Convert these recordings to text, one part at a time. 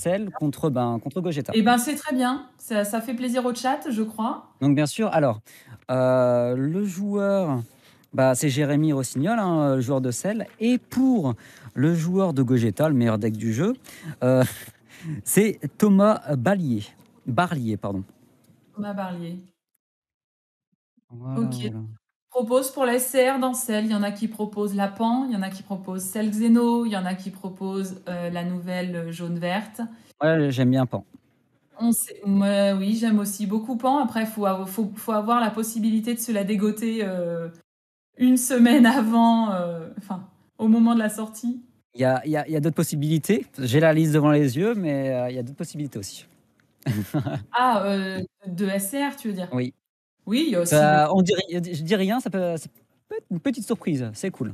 Cell contre Gogeta. Eh ben, c'est très bien. Ça fait plaisir au chat, je crois. Donc bien sûr, alors, le joueur, c'est Jérémy Rossignol, hein, le joueur de Cell, et pour le joueur de Gogeta, le meilleur deck du jeu, c'est Thomas Barlier, pardon. Thomas Barlier. Voilà, OK. voilà. Propose pour la SCR dans Cell, il y en a qui proposent la Pan, il y en a qui proposent Cell Xeno, il y en a qui proposent la nouvelle jaune-verte. Ouais, j'aime bien Pan. Oui, j'aime aussi beaucoup Pan. Après, faut avoir la possibilité de se la dégoter une semaine avant, enfin, au moment de la sortie. Il y a d'autres possibilités. J'ai la liste devant les yeux, mais il y a d'autres possibilités aussi. Ah, de SCR, tu veux dire? Oui. Oui, il y a aussi le Je dis rien, ça peut être une petite surprise, c'est cool.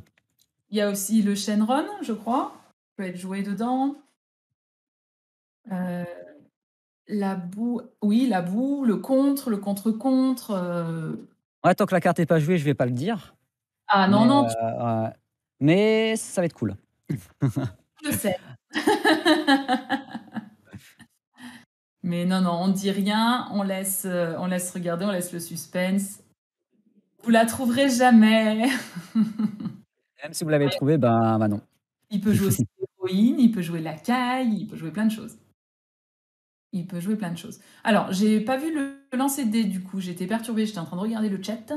il y a aussi le Shenron, je crois, peut être joué dedans. La boue, oui, la boue, le contre-contre. Ouais, tant que la carte est pas jouée, je vais pas le dire, Ah non, mais non, ouais. Mais ça va être cool. tu le sais. Mais non, non, on dit rien, on laisse regarder, on laisse le suspense. Vous la trouverez jamais. Même si vous l'avez trouvé, non. Il peut jouer aussi l'héroïne, il peut jouer la caille, il peut jouer plein de choses. Il peut jouer plein de choses. Alors, j'ai pas vu le lancer de dés du coup, j'étais perturbée, j'étais en train de regarder le chat.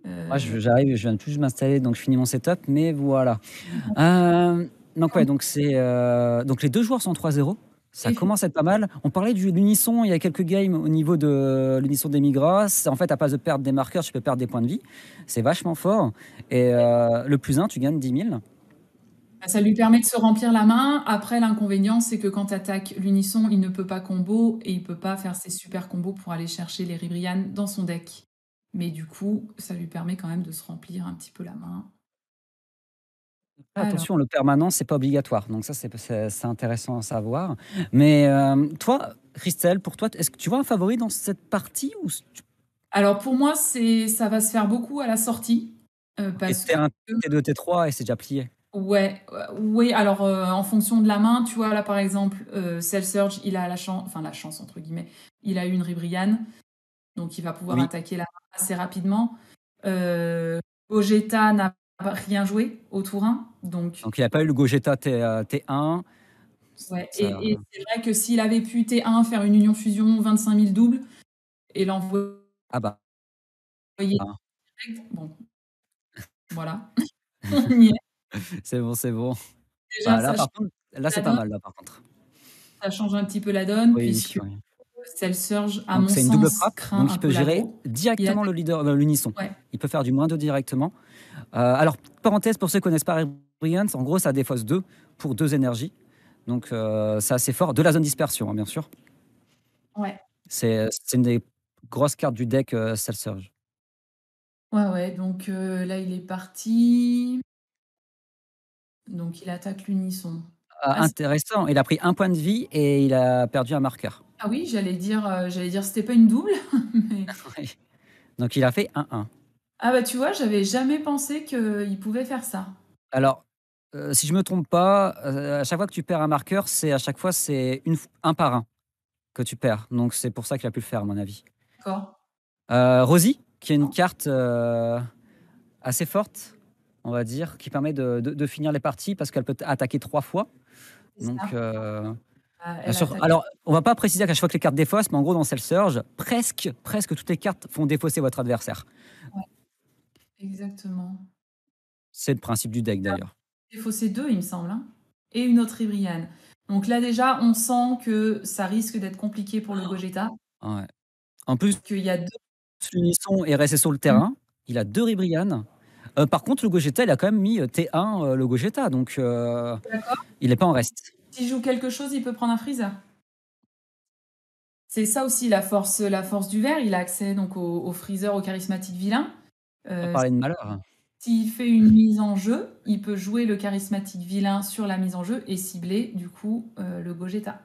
Moi, j'arrive, je viens de tout juste m'installer, donc je finis mon setup, mais voilà. Donc ouais, donc les 2 joueurs sont 3-0. Ça commence à être pas mal. On parlait de l'unisson, il y a quelques games au niveau de l'unisson des Migras. En fait, à pas de perdre des marqueurs, tu peux perdre des points de vie. C'est vachement fort. Et le +1, tu gagnes 10 000. Ça lui permet de se remplir la main. Après, l'inconvénient, c'est que quand tu attaques l'unisson, il ne peut pas combo et il peut pas faire ses super combos pour aller chercher les Ribrian dans son deck. Mais du coup, ça lui permet quand même de se remplir un petit peu la main. Alors, Attention, le permanent, c'est pas obligatoire. Donc ça, c'est intéressant à savoir. Mais toi, Christelle, pour toi, est-ce que tu vois un favori dans cette partie ou alors pour moi, ça va se faire beaucoup à la sortie. Parce que T1, T2, T3 et c'est déjà plié? ouais, oui, alors en fonction de la main, tu vois, là par exemple, Cell Surge, il a la chance, enfin la chance entre guillemets, il a eu une Ribrianne, donc il va pouvoir Oui. attaquer la main assez rapidement. Gogeta n'a rien joué au tour 1, donc Donc il n'y a pas eu le Gogeta T1. ouais, Ça... et c'est vrai que s'il avait pu T1 faire une union fusion 25 000 doubles et l'envoyer Ah bah. Ah. direct, bon, voilà, on y est. C'est bon, c'est bon. Déjà, Là, ça change par contre, là, la c'est pas donne, mal, là, par contre. ça change un petit peu la donne, Oui, oui, puisque oui. Cell Surge, à Donc mon c'est une double sens, frappe. craint Donc un il peut peu gérer l'aggro. Il directement attaque, le leader, l'unisson. ouais. Il peut faire du -2 directement. Alors, parenthèse, pour ceux qui connaissent pas Brilliant, en gros, ça défausse 2 pour 2 énergies. Donc c'est assez fort. De la zone dispersion, hein, bien sûr. Ouais. C'est une des grosses cartes du deck Cell Surge. Ouais, ouais, donc là, il est parti. Donc il attaque l'unisson. Ah, Intéressant. Il a pris 1 point de vie et il a perdu un marqueur. ah oui, j'allais dire c'était pas une double, mais Oui. Donc il a fait 1-1. ah bah, tu vois, j'avais jamais pensé qu'il pouvait faire ça. Alors, si je me trompe pas, à chaque fois que tu perds un marqueur, c'est un par un que tu perds. Donc c'est pour ça qu'il a pu le faire, à mon avis. D'accord. Rosie, qui est une Non, carte assez forte, on va dire, qui permet de finir les parties parce qu'elle peut attaquer 3 fois. c'est Donc, ça. bien Elle sûr. attaque. Alors, on va pas préciser à chaque fois que les cartes défaussent, mais en gros, dans Cell Surge, presque toutes les cartes font défausser votre adversaire. Ouais, exactement. C'est le principe du deck d'ailleurs. Défaussé 2, il me semble, hein, et une autre Ribrianne. Donc là, déjà, on sent que ça risque d'être compliqué pour le Gogeta, Ouais. En plus, qu'il y a 2. l'unisson est resté sur le terrain. Il a 2 Ribrianne. Par contre, le Gogeta, il a quand même mis T1 le Gogeta, donc D'accord. il n'est pas en reste. S'il joue quelque chose, il peut prendre un Freezer. C'est ça aussi la force du verre. Il a accès donc au freezer, au charismatique vilain. On Euh, parlait de malheur. S'il fait une mise en jeu, il peut jouer le charismatique vilain sur la mise en jeu et cibler du coup le Gogeta.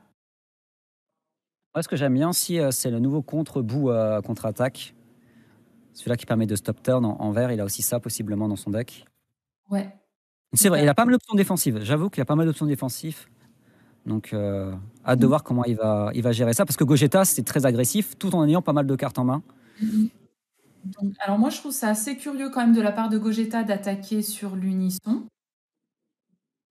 Moi, ce que j'aime bien aussi, c'est le nouveau contre-bout contre-attaque. Celui-là qui permet de stop turn en vert, il a aussi ça possiblement dans son deck. Ouais, tout C'est vrai, à il a fait. pas mal d'options défensives. J'avoue qu'il y a pas mal d'options défensives. Donc, hâte de voir comment il va gérer ça. Parce que Gogeta, c'est très agressif, tout en ayant pas mal de cartes en main. Mmh. Donc, alors moi, je trouve ça assez curieux quand même de la part de Gogeta d'attaquer sur l'unisson.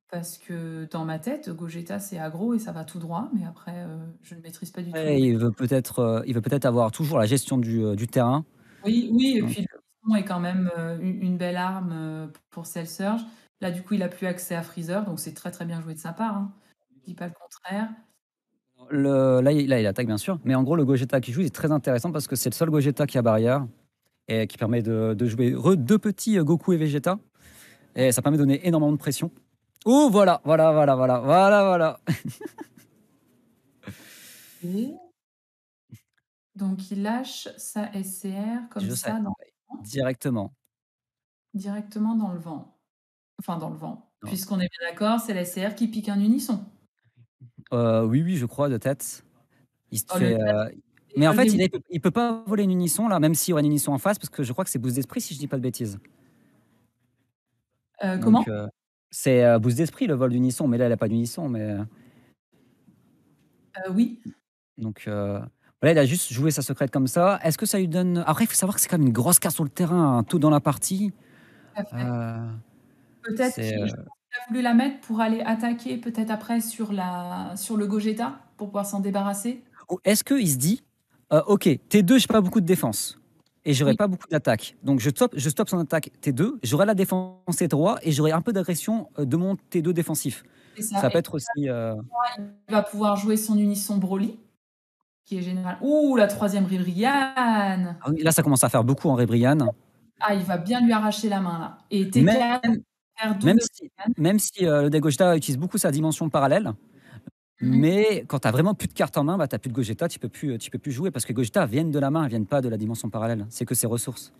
Parce que dans ma tête, Gogeta, c'est aggro et ça va tout droit, mais après, je ne maîtrise pas du tout le Ouais, deck. il veut peut-être avoir toujours la gestion du terrain. Oui, oui, et Donc, puis l'unisson est quand même une belle arme pour Cell Surge. Là, du coup, il a plus accès à Freezer, donc c'est très très bien joué de sa part, hein. Je dis pas le contraire. là, il attaque bien sûr, mais en gros, le Gogeta qui joue, il est très intéressant parce que c'est le seul Gogeta qui a barrière et qui permet de jouer deux petits Goku et Vegeta. Et ça permet de donner énormément de pression. Oh, voilà, voilà, voilà, voilà, voilà, voilà. Et donc, il lâche sa SCR comme Je sais, ça dans le vent, directement. directement dans le vent. Enfin, dans le vent. Non. Puisqu'on est bien d'accord, c'est la SCR qui pique un unisson. Oui, oui, je crois, de tête. Il se Oh, le fait. Mais en fait, il peut pas voler une unisson là, même s'il y aurait une unisson en face, parce que je crois que c'est boost d'esprit, si je dis pas de bêtises. Donc, comment? c'est boost d'esprit le vol d'unisson, mais là, elle a pas d'unisson. Mais Oui, donc, voilà, il a juste joué sa secrète comme ça. Est-ce que ça lui donne. Après, il faut savoir que c'est quand même une grosse carte sur le terrain, hein, tout dans la partie. tout à fait. Euh, Peut-être c'est. qu'il a voulu la mettre pour aller attaquer peut-être après sur le Gogeta, pour pouvoir s'en débarrasser. Est-ce qu'il se dit, ok, T2, j'ai pas beaucoup de défense et j'aurai Oui, pas beaucoup d'attaque. Donc je stoppe son attaque T2, j'aurai la défense T3 et j'aurai un peu d'agression de mon T2 défensif. c'est ça. Ça peut Et être aussi. il va pouvoir jouer son unisson Broly, qui est général. Ouh, la troisième Ribrianne! Ah oui, là, ça commence à faire beaucoup en Rébriane. Ah, il va bien lui arracher la main là. Et Même, T4, faire même double si, Ribrianne. même si le deck Gogeta utilise beaucoup sa dimension parallèle, Mhm. mais quand tu as vraiment plus de cartes en main, bah, tu n'as plus de Gogeta, tu peux plus jouer parce que Gogeta viennent de la main, elles viennent pas de la dimension parallèle. C'est que ses ressources.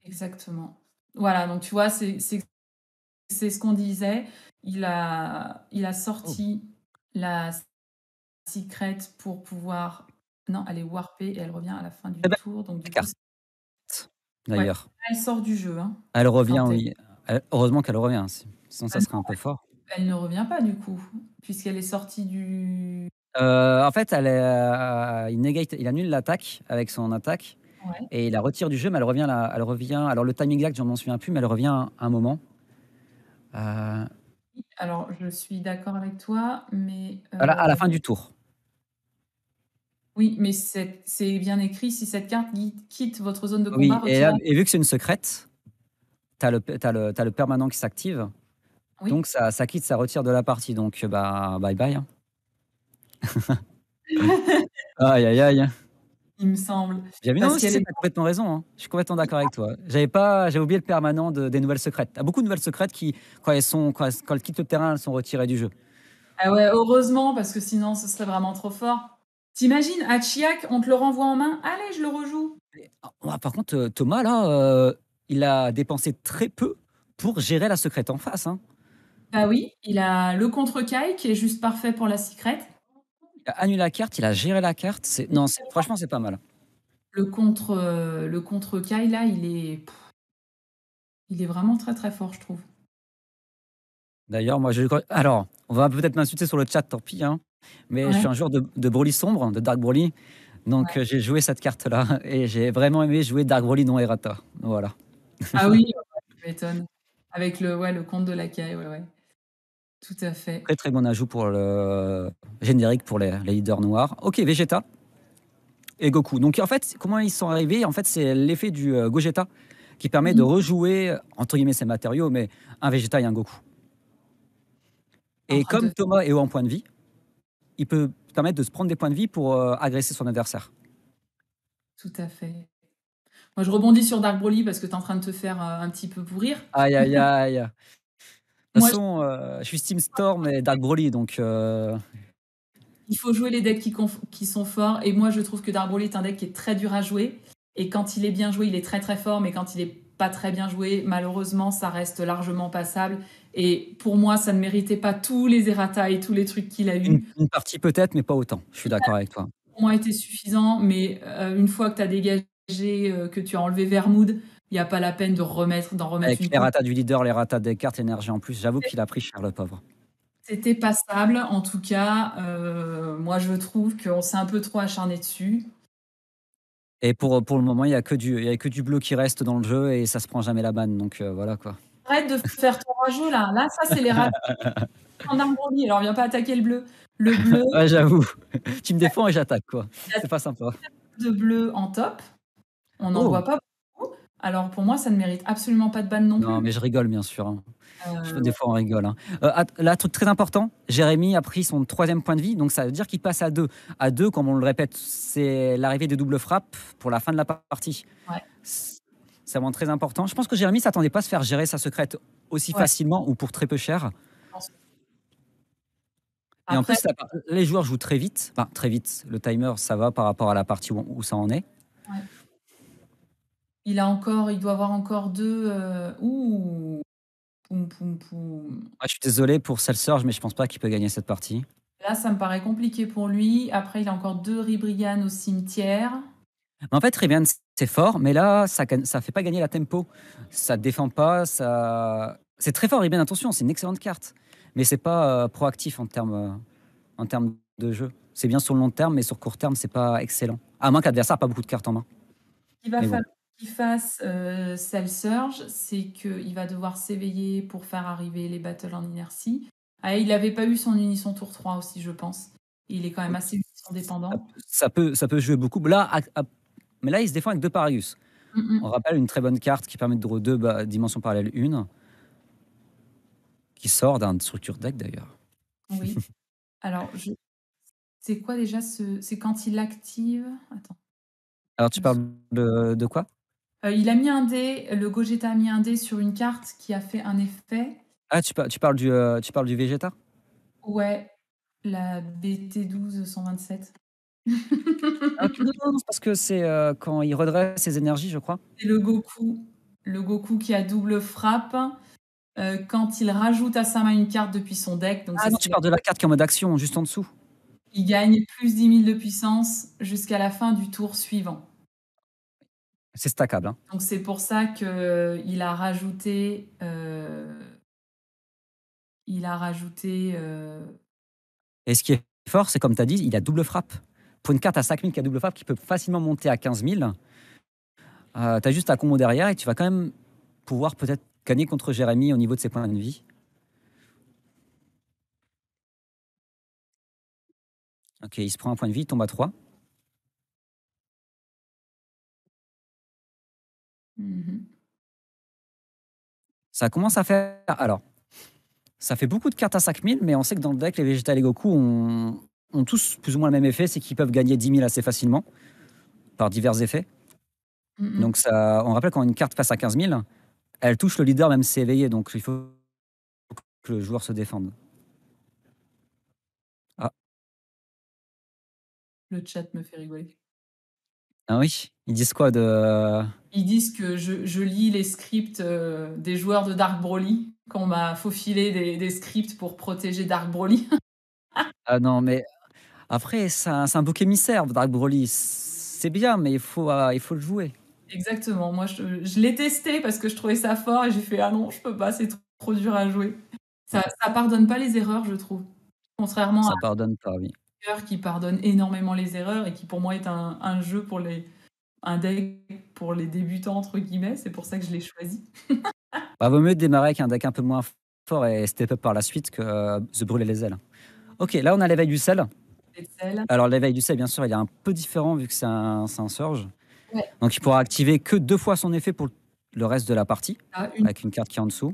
Exactement. Voilà, donc tu vois, c'est ce qu'on disait. Il a Oh, sorti la secret pour pouvoir. Non, elle est warpée et elle revient à la fin du très belle tour. Donc du coup, carte ouais, d'ailleurs. elle sort du jeu, hein, Elle revient, quand elle, oui. Heureusement qu'elle revient. Sinon, ah ça serait un peu fort. elle ne revient pas du coup, puisqu'elle est sortie du. En fait, il annule l'attaque avec son attaque Ouais. et il la retire du jeu, mais elle revient là. Elle revient. Alors le timing exact, je m'en souviens plus, mais elle revient un moment. Euh, Alors, je suis d'accord avec toi, mais à la fin du tour. oui, mais c'est bien écrit. Si cette carte quitte votre zone de combat, Oui, retirez. et vu que c'est une secrète, t'as le permanent qui s'active. Oui. Donc ça quitte, ça retire de la partie. Donc bah bye bye, hein. Aïe aïe aïe. Il me semble, Non, parce si, qu'elle si, est. t'as complètement raison, hein. Je suis complètement d'accord avec toi. J'avais oublié le permanent des nouvelles secrètes. T'as beaucoup de nouvelles secrètes qui, quand elles quittent le terrain, elles sont retirées du jeu. Ah ouais, heureusement, parce que sinon, ce serait vraiment trop fort. T'imagines, à Chiak, on te le renvoie en main. Allez, je le rejoue. Par contre, Thomas, là, il a dépensé très peu pour gérer la secrète en face, hein. Bah oui, il a le contre-Kai qui est juste parfait pour la secrète. Il a annulé la carte, il a géré la carte. Non, franchement, c'est pas mal. Le contre-Kai, là, il est vraiment très très fort, je trouve. D'ailleurs, alors, on va peut-être m'insulter sur le chat, tant pis, hein. Mais je suis Ouais, un joueur de Broly sombre, de Dark Broly. Donc, ouais. j'ai joué cette carte-là. Et j'ai vraiment aimé jouer Dark Broly non Errata. Voilà. Ah oui, ouais, tu m'étonnes. Avec le compte de la Kai, ouais, ouais. Tout à fait. Très, très bon ajout pour le générique pour les leaders noirs. Ok, Vegeta et Goku. Donc, en fait, comment ils sont arrivés? En fait, c'est l'effet du Gogeta qui permet de Mhm. rejouer, entre guillemets, ses matériaux, mais un Vegeta et un Goku. En Et train de comme Thomas est haut en point de vie, il peut permettre de se prendre des points de vie pour agresser son adversaire. Tout à fait. Moi, je rebondis sur Dark Broly parce que tu es en train de te faire un petit peu pourrir. Aïe, aïe, aïe. De toute Moi, façon, je suis Steam Storm et Dark Broly, donc il faut jouer les decks qui sont forts. Et moi, je trouve que Dark Broly est un deck qui est très dur à jouer. Et quand il est bien joué, il est très très fort. Mais quand il est pas très bien joué, malheureusement, ça reste largement passable. Et pour moi, ça ne méritait pas tous les errata et tous les trucs qu'il a eu. une partie peut-être, mais pas autant. Je suis d'accord avec toi. Pour moi, était suffisant. Mais une fois que tu as dégagé, que tu as enlevé Vermood, il n'y a pas la peine d'en remettre Avec une les couche. ratas du leader, les ratas des cartes énergie en plus, j'avoue qu'il a pris cher, le pauvre. C'était passable, en tout cas, moi je trouve qu'on s'est un peu trop acharné dessus. Et pour le moment, il y a que du bleu qui reste dans le jeu et ça se prend jamais la banne, donc voilà, quoi. Arrête de faire ton rageux là. Là, ça c'est les ratés en Arbroly, alors viens pas attaquer le bleu. Le bleu, Ouais, j'avoue. Tu me défends et j'attaque, quoi. il y a C'est pas sympa. de bleu en top, on n'en Oh! voit pas beaucoup. Alors pour moi, ça ne mérite absolument pas de ban non Non, plus. mais je rigole, bien sûr, hein. Des Ouais. fois, on rigole, hein. Là, truc très important, Jérémy a pris son 3e point de vie, donc ça veut dire qu'il passe à 2. À 2, comme on le répète, c'est l'arrivée de double frappe pour la fin de la partie. Ouais. C'est vraiment très important. Je pense que Jérémy s'attendait pas à se faire gérer sa secrète aussi Ouais, facilement ou pour très peu cher. je pense. Et en Après, plus, les joueurs jouent très vite. Enfin, très vite. Le timer, ça va par rapport à la partie où ça en est. ouais. Il doit avoir encore 2. Ouh! Poum, poum, poum. Ah, je suis désolé pour Selsurge, mais je pense pas qu'il peut gagner cette partie. Là, ça me paraît compliqué pour lui. Après, il a encore 2 Ribrian au cimetière. Mais en fait, Rivian, c'est fort, mais là, ça fait pas gagner la tempo. Ça défend pas, c'est très fort, Rivian, attention, c'est une excellente carte. Mais c'est pas proactif en termes de jeu. C'est bien sur le long terme, mais sur court terme, c'est pas excellent. À moins que l'adversaire n'a pas beaucoup de cartes en main. Il va Mais bon. falloir qu'il fasse Cell Surge, c'est qu'il va devoir s'éveiller pour faire arriver les battles en inertie. Ah, il n'avait pas eu son unisson tour 3 aussi, je pense. Il est quand même assez unisson dépendant. Ça peut jouer beaucoup. Mais là, il se défend avec 2 Parius. On rappelle une très bonne carte qui permet de draw 2 dimensions parallèles 1, qui sort d'un structure deck d'ailleurs. Oui. Alors, c'est quoi déjà c'est quand il l'active? Attends. Alors, tu parles de quoi? Il a mis un dé, le Gogeta a mis un dé sur une carte qui a fait un effet. Ah, tu parles du Vegeta? Ouais, la BT12 127. Ah, non, non, c'est parce que c'est quand il redresse ses énergies, je crois. C'est le Goku. Le Goku qui a double frappe. Quand il rajoute à sa main une carte depuis son deck, donc Ah ça non, tu c'est parles de la carte qui est en mode action, juste en dessous. il gagne plus 10 000 de puissance jusqu'à la fin du tour suivant. C'est stackable, hein. Donc c'est pour ça qu'il a rajouté. Il a rajouté. Et ce qui est fort, c'est comme tu as dit, il a double frappe. Pour une carte à 5 000 qui a double frappe, qui peut facilement monter à 15 000, tu as juste un combo derrière et tu vas quand même pouvoir peut-être gagner contre Jérémy au niveau de ses points de vie. Ok, il se prend un point de vie, il tombe à 3. Ça commence à faire... Alors, ça fait beaucoup de cartes à 5 000, mais on sait que dans le deck, les Vegeta et les Goku ont tous plus ou moins le même effet, c'est qu'ils peuvent gagner 10 000 assez facilement, par divers effets. Donc on rappelle quand une carte passe à 15 000, elle touche le leader même si c'est éveillé, donc il faut que le joueur se défende. Ah, Le chat me fait rigoler. ah oui, ils disent quoi de... Ils disent que je lis les scripts des joueurs de Dark Broly, qu'on m'a faufilé des scripts pour protéger Dark Broly. Ah non, mais après, c'est un bouc émissaire, Dark Broly. C'est bien, mais il faut le jouer. Exactement. Moi, je l'ai testé parce que je trouvais ça fort et j'ai fait ah non, je peux pas, c'est trop dur à jouer. Ça pardonne pas les erreurs, je trouve. Contrairement à Ça pardonne pas, oui. Joker qui pardonne énormément les erreurs et qui pour moi est un jeu un deck pour les débutants entre guillemets. C'est pour ça que je l'ai choisi. Bah, vaut mieux démarrer avec un deck un peu moins fort et step up par la suite que se brûler les ailes. Ok, là on a l'éveil du sel. Excel. Alors l'éveil du sel, bien sûr, il est un peu différent vu que c'est un surge. Ouais. Donc il pourra activer que 2 fois son effet pour le reste de la partie, avec une carte qui est en dessous.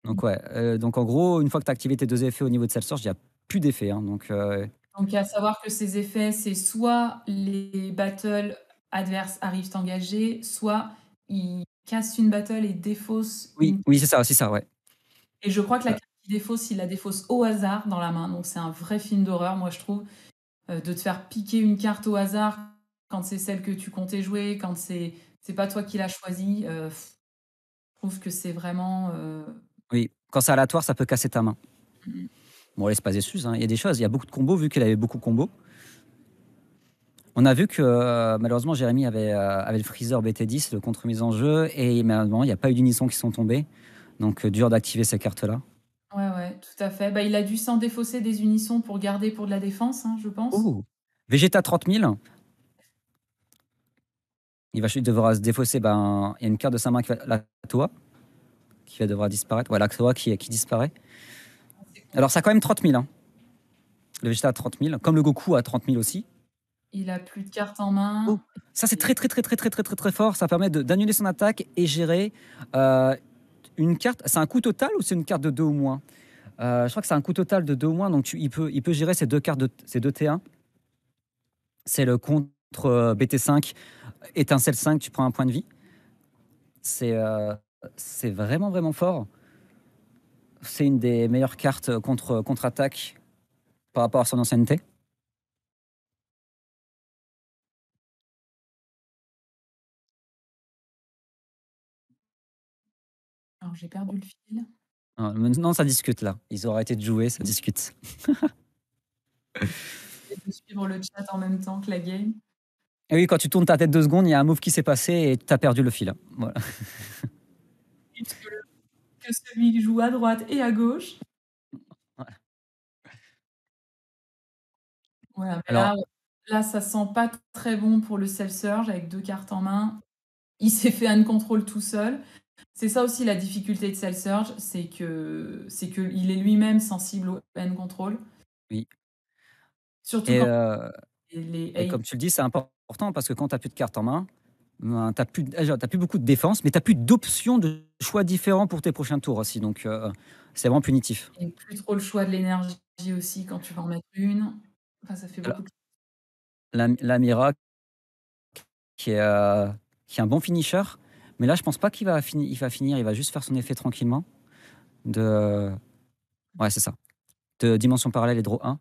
Donc ouais, donc en gros, une fois que tu as activé tes 2 effets au niveau de Cell Surge, il n'y a plus d'effet, hein, Donc à savoir que ces effets, c'est soit les battles adverses arrivent engagés, soit ils cassent une battle et défaussent oui, oui, c'est ça, ouais. Et je crois que la carte qui défausse, il la défausse au hasard dans la main. Donc c'est un vrai film d'horreur, moi je trouve, de te faire piquer une carte au hasard quand c'est celle que tu comptais jouer, quand c'est pas toi qui l'as choisie. Je trouve que c'est vraiment. Oui, quand c'est aléatoire, ça peut casser ta main. Bon, laisse pas Sus, hein. Il y a des choses, il y a beaucoup de combos, vu qu'elle avait beaucoup de combos. On a vu que malheureusement, Jérémy avait le Freezer BT10, le contre-mise en jeu, et malheureusement, il n'y a pas eu d'unisson qui sont tombés. Donc dur d'activer ces cartes-là. Ouais, ouais, tout à fait. Bah, il a dû s'en défausser des unissons pour garder pour de la défense, hein, je pense. Oh! Vegeta 30 000. Il devra se défausser. Ben, il y a une carte de sa main la Toa qui va devoir disparaître. Voilà, la Toa qui disparaît. Alors ça a quand même 30 000. Hein. Le Vegeta a 30 000, comme le Goku a 30 000 aussi. Il a plus de cartes en main. Oh, ça c'est très très fort. Ça permet d'annuler son attaque et gérer une carte. C'est un coût total ou c'est une carte de 2 ou moins? Je crois que c'est un coût total de 2 ou moins, donc il peut gérer ces deux cartes, ces deux T1. C'est le contre BT5, étincelle 5, tu prends un point de vie. C'est vraiment fort. C'est une des meilleures cartes contre-attaque par rapport à son ancienneté. Alors j'ai perdu le fil. Maintenant, ça discute là. Ils ont arrêté de jouer, ça discute. J'essaie de suivre le chat en même temps que la game. Et oui, quand tu tournes ta tête 2 secondes, il y a un move qui s'est passé et tu as perdu le fil. Voilà. Que celui qui joue à droite et à gauche. Voilà, mais Alors, là, ça sent pas très bon pour le self-surge avec 2 cartes en main. Il s'est fait hand control tout seul. C'est ça aussi la difficulté de self-surge, c'est que il est lui-même sensible au hand control. oui. Surtout Et, quand et comme tu le dis, c'est important parce que quand tu n'as plus de cartes en main, ben, tu n'as plus beaucoup de défense, mais tu n'as plus d'options de choix différents pour tes prochains tours aussi. Donc, c'est vraiment punitif. Et plus trop le choix de l'énergie aussi quand tu vas en mettre une. Enfin, ça fait Alors, beaucoup de... la Mira, qui est un bon finisher, mais là, je pense pas qu'il va finir. Il va juste faire son effet tranquillement. Ouais, c'est ça. De dimension parallèle et draw 1.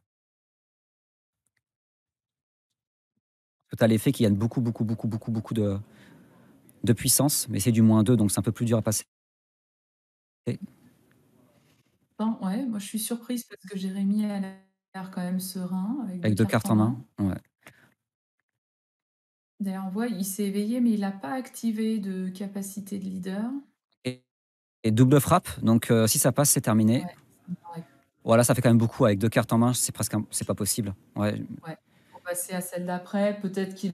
Tu as l'effet qui gagne beaucoup de puissance, mais c'est du -2, donc c'est un peu plus dur à passer. Ouais, moi je suis surprise parce que Jérémy a l'air quand même serein avec Avec 2 cartes en main. Ouais. D'ailleurs, on voit, il s'est éveillé, mais il n'a pas activé de capacité de leader. Et double frappe, donc si ça passe, c'est terminé. Ouais. Voilà, ça fait quand même beaucoup. Avec 2 cartes en main, c'est pas possible. Ouais. Pour passer à celle d'après, peut-être qu'il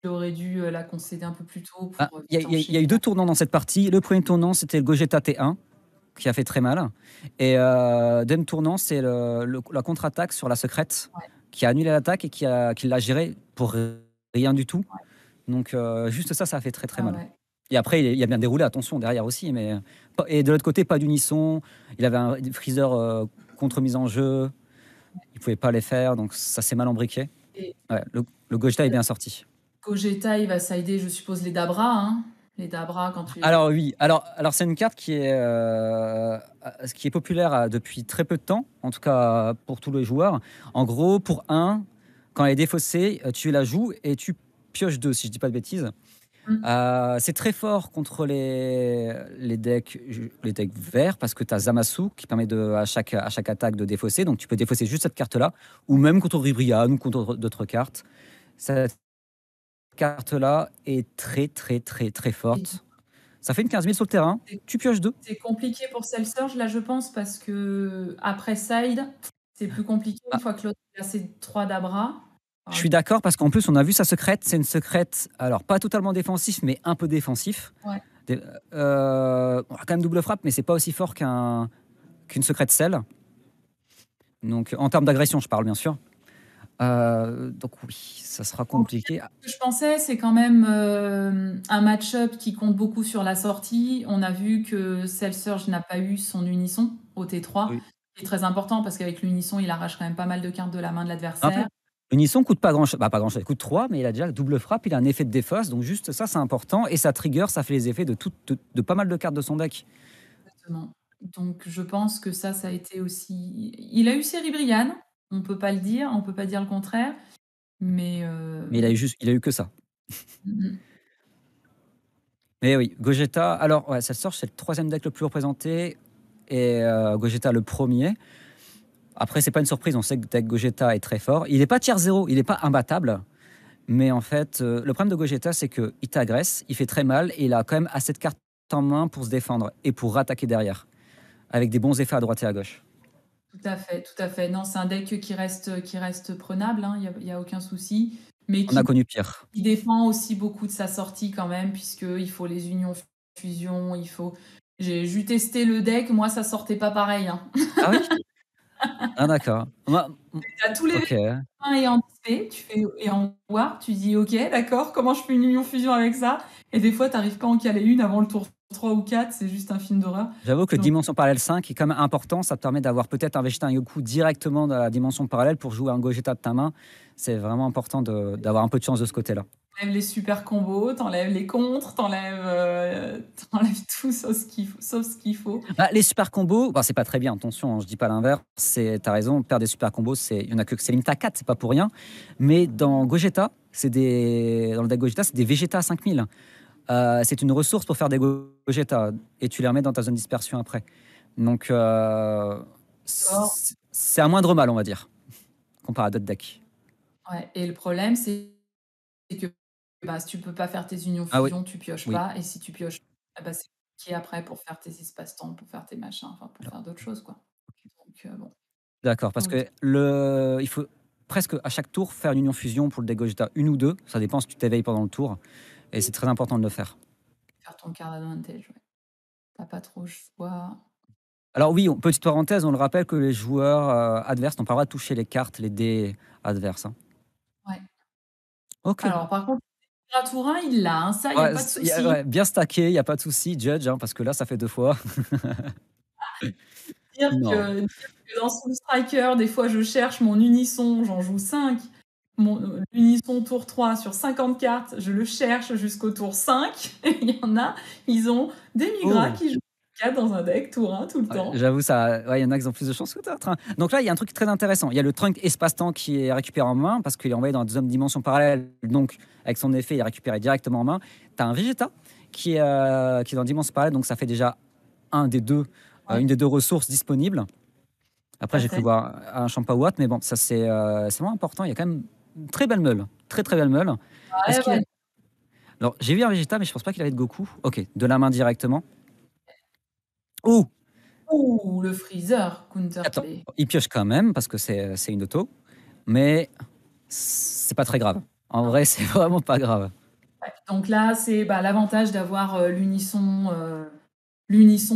aurait dû la concéder un peu plus tôt. Il y a eu 2 tournants dans cette partie. Le premier tournant, c'était le Gogeta T1, qui a fait très mal. Et deuxième tournant, c'est la contre-attaque sur la secrète, qui a annulé l'attaque et qui l'a géré pour rien du tout. Donc juste ça a fait très mal. Ouais. Et après, il a bien déroulé, attention, derrière aussi. Et de l'autre côté, pas d'unisson. Il avait un Freezer contre-mise en jeu. Il pouvait pas les faire, donc ça s'est mal embriqué. Ouais, le Gogeta est bien sorti. Gogeta, il va sider, je suppose, les Dabra. Hein. Les Dabra, quand tu... Alors oui, alors c'est une carte qui est populaire depuis très peu de temps, en tout cas pour tous les joueurs. En gros, pour 1, quand elle est défaussée, tu la joues et tu pioches 2, si je dis pas de bêtises. C'est très fort contre les decks verts parce que tu as Zamasu qui permet à chaque attaque de défausser. Donc tu peux défausser juste cette carte-là, ou même contre Ribrianne ou contre d'autres cartes. Cette carte-là est très forte. Ça fait une 15 000 sur le terrain, tu pioches 2. C'est compliqué pour Self-Surge, là, je pense, parce que après Side, c'est plus compliqué une fois que l'autre a ses 3 Dabra. Je suis d'accord parce qu'en plus, on a vu sa secrète. C'est une secrète, alors pas totalement défensif, mais un peu défensif. Ouais. On a quand même double frappe, mais c'est pas aussi fort qu'une secrète sel. Donc, en termes d'agression, je parle bien sûr. Donc oui, ça sera compliqué. Ce que je pensais, c'est quand même un match-up qui compte beaucoup sur la sortie. On a vu que Self-Surge n'a pas eu son unisson au T3. Oui. C'est très important parce qu'avec l'unisson, il arrache quand même pas mal de cartes de la main de l'adversaire. L'unisson coûte pas grand-chose, pas grand-chose, il coûte 3, mais il a déjà double frappe, il a un effet de défausse, donc juste ça, c'est important. Et ça trigger, ça fait les effets de pas mal de cartes de son deck. Exactement. Donc je pense que ça a été aussi... Il a eu ses Ribrianne, on peut pas le dire, on peut pas dire le contraire. Mais il a eu que ça. Mais oui, Gogeta, alors ouais, ça sort, c'est le 3e deck le plus représenté, et Gogeta le premier. Après, c'est pas une surprise, on sait que le deck Gogeta est très fort. Il n'est pas tier 0, il n'est pas imbattable. Mais en fait, le problème de Gogeta, c'est qu'il t'agresse, il fait très mal, et il a quand même assez de cartes en main pour se défendre et pour rattaquer derrière, avec des bons effets à droite et à gauche. Tout à fait, tout à fait. Non, c'est un deck qui reste prenable, hein, il y a aucun souci, mais On a connu pire. qui dépend aussi beaucoup de sa sortie quand même, puisqu'il faut les unions fusions, il faut j'ai testé le deck, moi ça sortait pas pareil, hein. Ah oui? Ah d'accord. Moi Tu as tous les OK. V1 et en XP, tu fais et en War, tu dis: «OK, d'accord, comment je fais une union fusion avec ça?» Et des fois, tu arrives pas à en caler une avant le tour 3 ou 4, c'est juste un film d'horreur. J'avoue que Donc Dimension Parallèle 5 est quand même important, ça te permet d'avoir peut-être un Vegeta, un Yoku directement dans la dimension parallèle pour jouer un Gogeta de ta main. C'est vraiment important d'avoir un peu de chance de ce côté-là. t'enlèves les super combos, t'enlèves les contres, tu tout sauf ce qu'il faut. Bah, les super combos, bah, c'est pas très bien, attention, hein, je dis pas l'inverse, t'as raison, perdre des super combos, il y en a que c'est limite à 4, c'est pas pour rien. Mais dans Gogeta, dans le deck Gogeta, c'est des Vegeta à 5000. C'est une ressource pour faire des Gogeta et tu les remets dans ta zone de dispersion après. Donc D'accord. c'est un moindre mal, on va dire, comparé à d'autres decks. Ouais, et le problème, c'est que, bah, si tu peux pas faire tes unions Ah oui, fusion, tu pioches oui. pas, et si tu pioches, ah bah, c'est compliqué après pour faire tes espaces-temps, pour faire tes machins, enfin pour faire d'autres choses, quoi. Donc bon. D'accord, parce OK. que il faut presque à chaque tour faire une union fusion pour le deck Gogeta, une ou deux, ça dépend si tu t'éveilles pendant le tour, et c'est très important de le faire. Faire ton card advantage, ouais. Tu pas trop le choix. Alors oui, petite parenthèse, on le rappelle que les joueurs adverses n'ont pas le droit de toucher les cartes, les dés adverses, hein. Ouais. Ok. Alors par contre, Tourin, il l'a, hein, ça, il y a Ouais, pas de souci. ouais, bien stacké, il n'y a pas de souci, Judge, hein, parce que là, ça fait 2 fois. Non. Dire que dans Soul Striker, des fois, je cherche mon Unisson, j'en joue 5. Mon Unisson tour 3 sur 50 cartes, je le cherche jusqu'au tour 5. Et il y en a, ils ont des Migras Oh, qui jouent 4 dans un deck, tour 1, tout le ouais, temps. j'avoue, ça, ouais, il y en a qui ont plus de chance que d'autres, hein. Donc là, il y a un truc très intéressant. Il y a le trunk espace-temps qui est récupéré en main parce qu'il est envoyé dans la deuxième dimension parallèle. Donc, avec son effet, il est récupéré directement en main. Tu as un Vegeta qui est dans la dimension parallèle. Donc, ça fait déjà Ouais, une des deux ressources disponibles. tout Après, à j'ai cru fait. voir un Champawat, mais bon, ça, c'est vraiment important. Il y a quand même une très belle meule. Très, très belle meule. Est-ce Ouais, qu'il a... ouais. Alors, j'ai vu un Vegeta, mais je pense pas qu'il avait de Goku. Ok, de la main directement. Oh, Ouh, le Freezer, attends, counterplay. il pioche quand même parce que c'est une auto, mais c'est pas très grave. En Non. vrai, c'est vraiment pas grave. Ouais. Donc là, c'est bah, l'avantage d'avoir l'unisson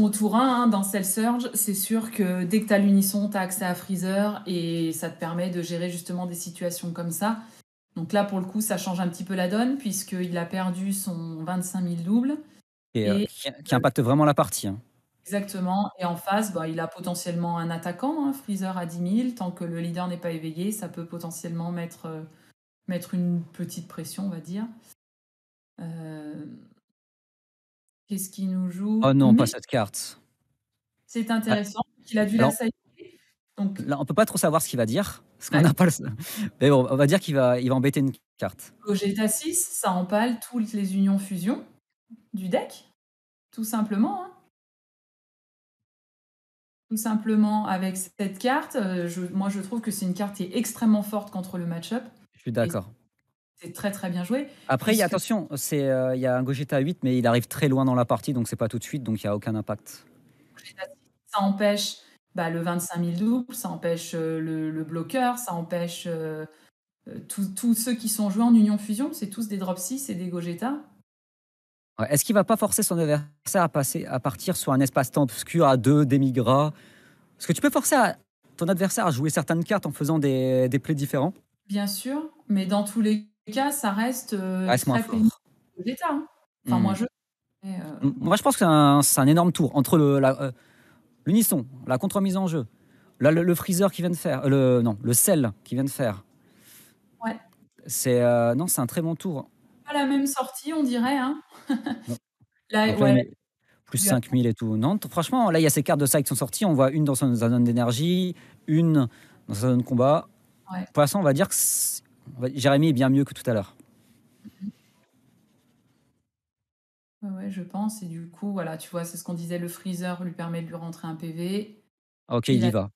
au tour 1, hein, dans Cell Surge. C'est sûr que dès que tu as l'unisson, tu as accès à Freezer et ça te permet de gérer justement des situations comme ça. Donc là, pour le coup, ça change un petit peu la donne puisqu'il a perdu son 25 000 doubles. Et Et qui impacte vraiment la partie, hein. exactement. Et en face, bah, il a potentiellement un attaquant, hein, Freezer à 10 000. Tant que le leader n'est pas éveillé, ça peut potentiellement mettre une petite pression, on va dire. Euh, Qu'est-ce qu'il nous Oh joue? non, pas Mais cette carte. c'est Ah, intéressant. Il a dû la alors sider. Donc, là, on peut pas trop savoir ce qu'il va dire, parce qu'on ouais. n'a pas le. Mais bon, on va dire il va embêter une carte. Gogeta 6, ça empale toutes les unions fusion du deck, tout simplement, hein. Tout simplement, avec cette carte, moi je trouve que c'est une carte qui est extrêmement forte contre le match-up Je suis et d'accord. c'est très, très bien joué Après, puisque attention, il y a un Gogeta 8, mais il arrive très loin dans la partie, donc c'est pas tout de suite, donc il y a aucun impact. Gogeta 6, ça empêche, bah, le 25 000 doubles, ça empêche, le bloqueur, ça empêche, tous ceux qui sont joués en union fusion, c'est tous des drop 6 et des Gogeta. Ouais, est-ce qu'il va pas forcer son adversaire à partir sur un espace-temps obscur à 2 demi-gras? Parce que tu peux forcer ton adversaire à jouer certaines cartes en faisant des plays différents. Bien sûr, mais dans tous les cas, ça reste, Reste moins très pénible fort. pour Gogeta, hein. Enfin Hmm. moi je mais, Moi, je pense que c'est un énorme tour entre l'unisson, la contre-mise en jeu, là, le freezer qui vient de faire, non, le sel qui vient de faire. ouais, Non, c'est un très bon tour. pas la même sortie, on dirait, hein. Non. Là, Donc là, il ouais, met plus 5000 et tout. Non, franchement, là, il y a ces cartes de ça qui sont sorties. On voit une dans sa zone d'énergie, une dans sa zone combat. ouais. Pour l'instant, on va dire que Jérémy est bien mieux que tout à l'heure. Ouais, ouais, je pense. Et du coup, voilà, tu vois, c'est ce qu'on disait, le freezer lui permet de lui rentrer un PV. Ok, il Il y attaque, va.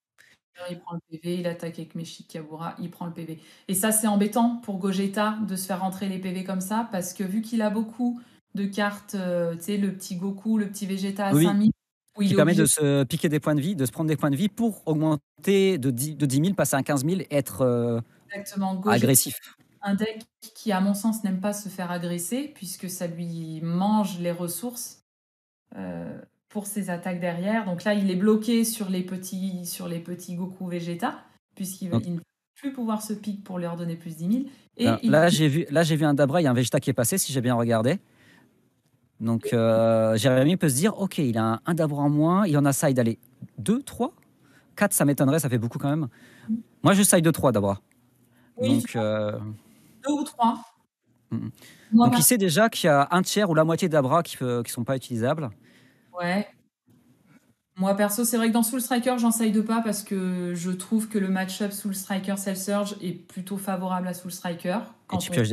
il prend le PV, il attaque avec Meshikabura, il prend le PV. Et ça, c'est embêtant pour Gogeta de se faire rentrer les PV comme ça, parce que vu qu'il a beaucoup de cartes, tu sais, le petit Goku, le petit Vegeta à Oui, 5000, où il qui est permet obligé de se piquer des points de vie, de se prendre des points de vie pour augmenter de 10 000, passer à 15 000 et être exactement Gogeta, agressif. un deck qui, à mon sens, n'aime pas se faire agresser, puisque ça lui mange les ressources pour ses attaques derrière. Donc là, il est bloqué sur les petits Goku Vegeta, puisqu'il Donc, il ne va plus pouvoir se pique pour leur donner plus 10 000. alors, Et il peut... là, j'ai vu un Dabra, il y a un Vegeta qui est passé, si j'ai bien regardé. Donc, Jérémy peut se dire, ok, il a un Dabra en moins, il en a side, allez, 2, 3, 4, ça m'étonnerait, ça fait beaucoup quand même. Moi, je side de 3 Dabra. Oui, tu Donc, vois, 2 ou 3. mm. Moi, Donc, il sait déjà qu'il y a un tiers ou la moitié d'Abra qui ne sont pas utilisables. ouais. Moi, perso, c'est vrai que dans Soul Striker, j'en side pas parce que je trouve que le match-up Soul Striker Cell Surge est plutôt favorable à Soul Striker. Et Quand tu pioches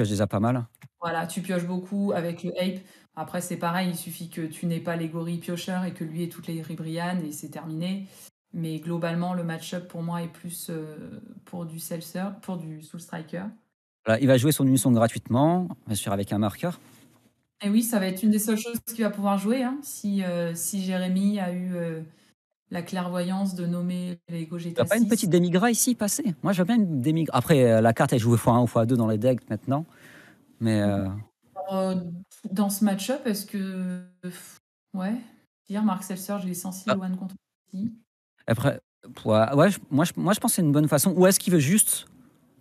déjà pas mal. voilà, tu pioches beaucoup avec le Ape. Après, c'est pareil, il suffit que tu n'aies pas les gorilles piocheurs et que lui ait toutes les Ribrian et c'est terminé. Mais globalement, le match-up pour moi est plus pour du Cell Surge, pour du Soul Striker. Voilà, il va jouer son unisson gratuitement, bien sûr avec un marqueur. Et oui, ça va être une des seules choses qu'il va pouvoir jouer, hein, si Jérémy a eu la clairvoyance de nommer les Il n'y a Gogeta pas une 6. petite démigra ici passée. Moi, je veux bien une démigra. Après, la carte est jouée x1 ou x2 dans les decks maintenant. Mais Euh, dans ce match-up, est-ce que. Ouais. Dire Mark Seltzer, il est sensible ah, au one contre one. après, ouais, moi, je pense que c'est une bonne façon. Ou est-ce qu'il veut juste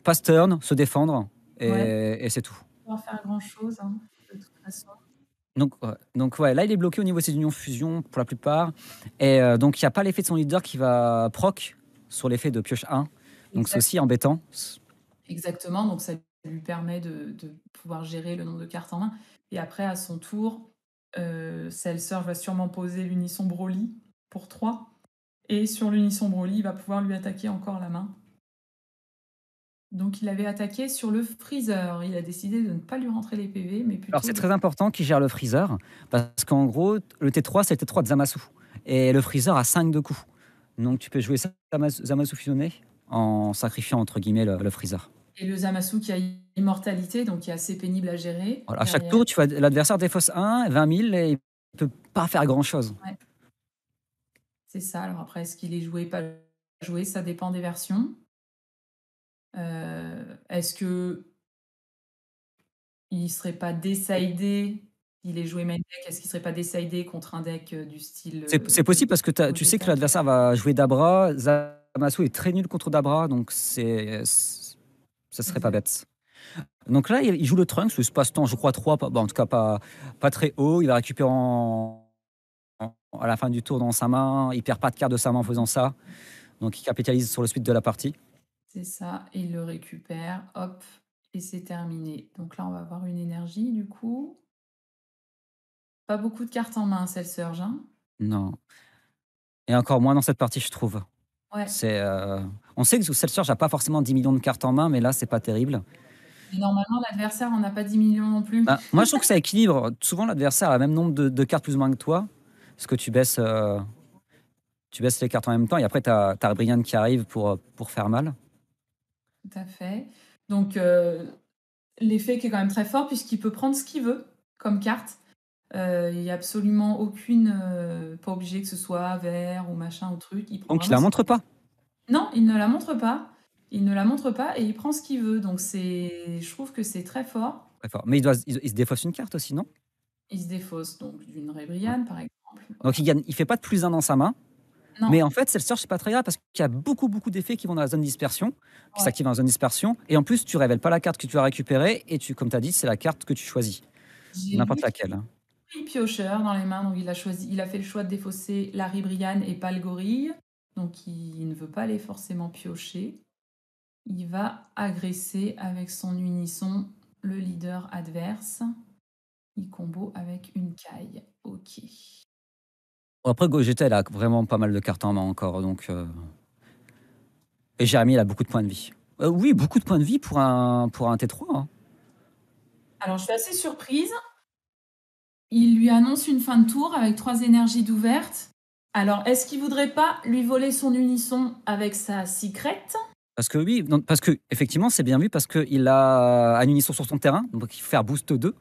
pass turn, se défendre Ouais, et c'est tout. pas faire grand-chose, hein, de toute façon. Donc, ouais, là, il est bloqué au niveau de ses unions fusion pour la plupart. Et donc, il n'y a pas l'effet de son leader qui va proc sur l'effet de pioche 1. Donc, c'est Exact- aussi embêtant. Exactement, donc ça lui permet de pouvoir gérer le nombre de cartes en main. Et après, à son tour, Seltzer va sûrement poser l'unisson Broly pour 3. Et sur l'unisson Broly, il va pouvoir lui attaquer encore la main. Donc il avait attaqué sur le Freezer. Il a décidé de ne pas lui rentrer les PV, mais Alors, plutôt c'est de... très important qu'il gère le freezer, parce qu'en gros, le T3, c'est le T3 de Zamasu. Et le freezer a 5 de coups. Donc, tu peux jouer Zamasu fusionné en sacrifiant, entre guillemets, le freezer. Et le Zamasu qui a immortalité, donc qui est assez pénible à gérer Voilà, à chaque derrière. tour, l'adversaire défausse 20 000 et il peut pas faire grand-chose. Ouais, c'est ça. Alors après, est-ce qu'il est joué, pas joué? Ça dépend des versions. Est-ce que il serait pas décidé, il est joué main deck, est-ce qu'il serait pas décidé contre un deck du style C'est possible parce que tu sais que Gogeta qui l'adversaire va jouer Dabra. Zamasu est très nul contre Dabra, donc ça serait pas exact. bête. Donc là, il joue le Trunks, le passe-temps, je crois 3, en tout cas pas très haut. Il va récupérer à la fin du tour dans sa main. Il perd pas de carte de sa main en faisant ça. Donc il capitalise sur le speed de la partie. C'est ça, et il le récupère, hop, et c'est terminé. Donc là, on va avoir une énergie du coup. Pas beaucoup de cartes en main, celle Surge, hein. Non. Et encore moins dans cette partie, je trouve. Ouais. C'est, on sait que Seltzer n'a pas forcément 10 millions de cartes en main, mais là, c'est pas terrible. Et normalement, l'adversaire en a pas 10 millions non plus. Bah, moi, je trouve que ça équilibre. Souvent, l'adversaire a le même nombre de cartes plus ou moins que toi, parce que tu baisses les cartes en même temps, et après, tu as Brian qui arrive pour faire mal. Tout à fait. Donc, l'effet qui est quand même très fort, puisqu'il peut prendre ce qu'il veut comme carte. Il n'y a absolument aucune... pas obligé que ce soit vert ou machin ou truc. Il prend Donc, il la vraiment... montre pas. Non, il ne la montre pas. Il ne la montre pas et il prend ce qu'il veut. Donc, je trouve que c'est très fort. Très fort. Mais il se défausse une carte aussi, non? Il se défausse donc d'une Rébriane, par exemple. Donc, il fait pas de plus 1 dans sa main. Non, Mais en fait, Seltzer, c'est pas très grave parce qu'il y a beaucoup d'effets qui vont dans la zone dispersion, qui ouais. s'activent dans la zone dispersion. Et en plus, tu révèles pas la carte que tu as récupérée et comme tu as dit, c'est la carte que tu choisis. J'ai N'importe lu laquelle. qu'il a piocheur dans les mains, donc il a fait le choix de défausser la Ribriane et pas le gorille. Donc il ne veut pas aller forcément piocher. Il va agresser avec son unisson le leader adverse. Il combo avec une caille. Ok. Après, Gogeta, elle a vraiment pas mal de cartes en main encore. Donc, et Jérémy, il a beaucoup de points de vie. Oui, beaucoup de points de vie pour un T3. Hein. Alors je suis assez surprise. Il lui annonce une fin de tour avec 3 énergies d'ouverte. Alors est-ce qu'il voudrait pas lui voler son unisson avec sa secret? Parce que oui, parce que effectivement, c'est bien vu parce qu'il a un unisson sur son terrain, donc il faut faire boost 2.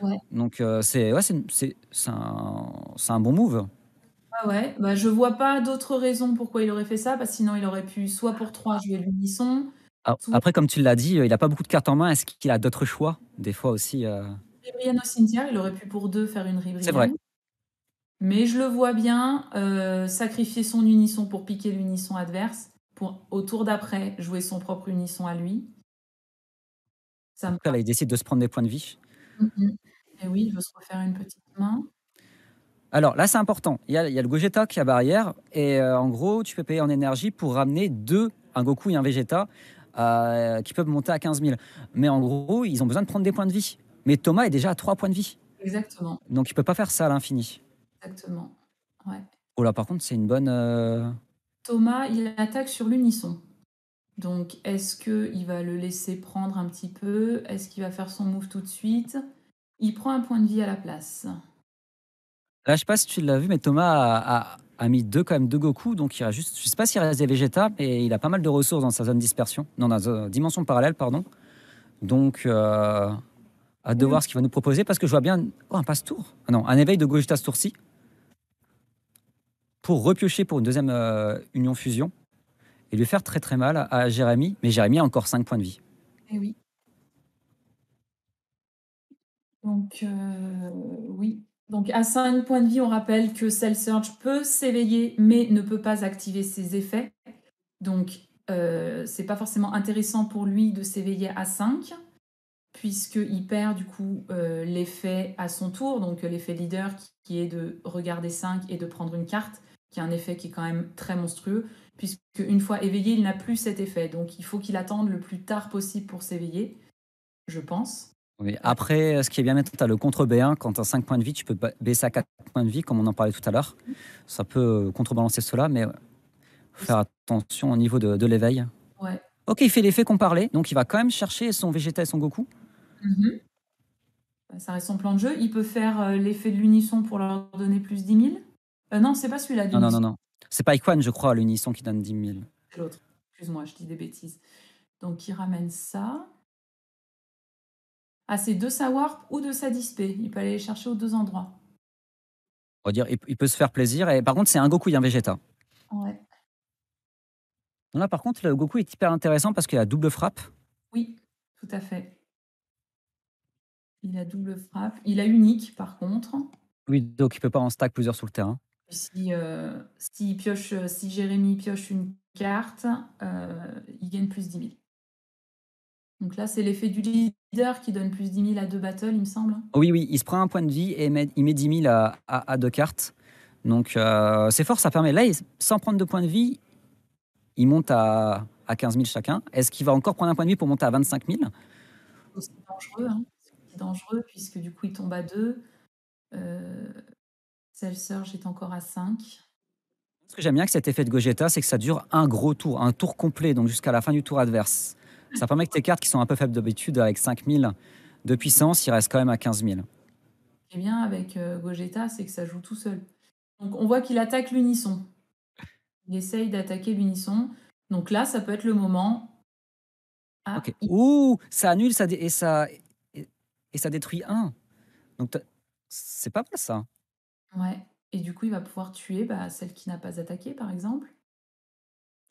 Ouais. Donc c'est ouais, c'est un bon move. Ouais, ouais. Bah, je vois pas d'autres raisons pourquoi il aurait fait ça, parce que sinon il aurait pu soit pour 3 jouer l'unisson, soit Après, comme tu l'as dit, il a pas beaucoup de cartes en main. Est-ce qu'il a d'autres choix? Des fois aussi, Ribrianne au cimetière, il aurait pu pour 2 faire une c'est vrai. Ribrianne. Mais je le vois bien sacrifier son unisson pour piquer l'unisson adverse, pour au tour d'après jouer son propre unisson à lui. Ça En me tout cas, là, il décide de se prendre des points de vie. Mmh. Et oui, il veut se refaire une petite main. Alors là, c'est important. Il y a le Gogeta qui a barrière et en gros, tu peux payer en énergie pour ramener un Goku et un Vegeta, qui peuvent monter à 15 000. Mais en gros, ils ont besoin de prendre des points de vie. Mais Thomas est déjà à 3 points de vie. Exactement, Donc il peut pas faire ça à l'infini. exactement. Ouais. Oh là, par contre, c'est une bonne. Thomas, il attaque sur l'unisson. Donc, est-ce qu'il va le laisser prendre un petit peu? Est-ce qu'il va faire son move tout de suite? Il prend un point de vie à la place. Là, je sais pas si tu l'as vu, mais Thomas a mis quand même deux Goku. Donc il y a juste. Je sais pas s'il reste des Vegeta, mais il a pas mal de ressources dans sa zone dispersion. Non, dans sa dimension parallèle, pardon. Donc. Hâte de Oui, voir ce qu'il va nous proposer parce que je vois bien un passe-tour. Ah non, un éveil de Gogeta ce tour-ci pour repiocher pour une deuxième union fusion et lui faire très très mal à Jérémy. Mais Jérémy a encore 5 points de vie. et oui. Donc, oui. Donc, à 5 points de vie, on rappelle que Cell Surge peut s'éveiller, mais ne peut pas activer ses effets. Donc, c'est pas forcément intéressant pour lui de s'éveiller à 5, puisqu'il perd du coup l'effet à son tour, donc l'effet leader qui est de regarder 5 et de prendre une carte, qui est un effet qui est quand même très monstrueux, puisque une fois éveillé, il n'a plus cet effet. Donc, il faut qu'il attende le plus tard possible pour s'éveiller, je pense. Oui. Après, ce qui est bien, tu as le contre B1. Quand tu as 5 points de vie, tu peux baisser à 4 points de vie, comme on en parlait tout à l'heure. Ça peut contrebalancer cela, mais faut faire attention au niveau de l'éveil. Ouais. Ok, il fait l'effet qu'on parlait, donc il va quand même chercher son Vegeta et son Goku. Mhm. Ça reste son plan de jeu. Il peut faire l'effet de l'unisson pour leur donner plus 10 000. Non, c'est pas celui-là Non, non, non, d'unisson, non. C'est pas Iquan, je crois, à l'unisson qui donne 10 000. c'est l'autre. Excuse-moi, je dis des bêtises. Donc, il ramène ça. Ah, c'est de sa Warp ou de sa Dispé. Il peut aller les chercher aux deux endroits. On va dire, il peut se faire plaisir. Et par contre, c'est un Goku et un Vegeta. Ouais. Là, par contre, le Goku est hyper intéressant parce qu'il a double frappe. Oui, tout à fait. Il a double frappe. Il a unique, par contre. Oui, donc il peut pas en stack plusieurs sur le terrain. Si Jérémy pioche une carte, il gagne plus 10 000. Donc là, c'est l'effet du leader qui donne plus 10 000 à deux battles, il me semble. Oui, oui, il se prend un point de vie et il met 10 000 à deux cartes. Donc c'est fort, ça permet. Là, sans prendre de points de vie, il monte à 15 000 chacun. Est-ce qu'il va encore prendre un point de vie pour monter à 25 000? C'est dangereux, hein. C'est dangereux puisque du coup, il tombe à 2. Cell Surge est encore à 5. Ce que j'aime bien avec cet effet de Gogeta, c'est que ça dure un gros tour, un tour complet, donc jusqu'à la fin du tour adverse. Ça permet que tes cartes qui sont un peu faibles d'habitude, avec 5 000 de puissance, ils restent quand même à 15 000. Ce qui est bien avec Gogeta, c'est que ça joue tout seul. Donc on voit qu'il attaque l'unisson. Il essaye d'attaquer l'unisson. Donc là, ça peut être le moment. Ah, Ok. Ouh, ça annule et ça détruit un. Donc c'est pas mal ça. ouais. Et du coup, il va pouvoir tuer celle qui n'a pas attaqué, par exemple.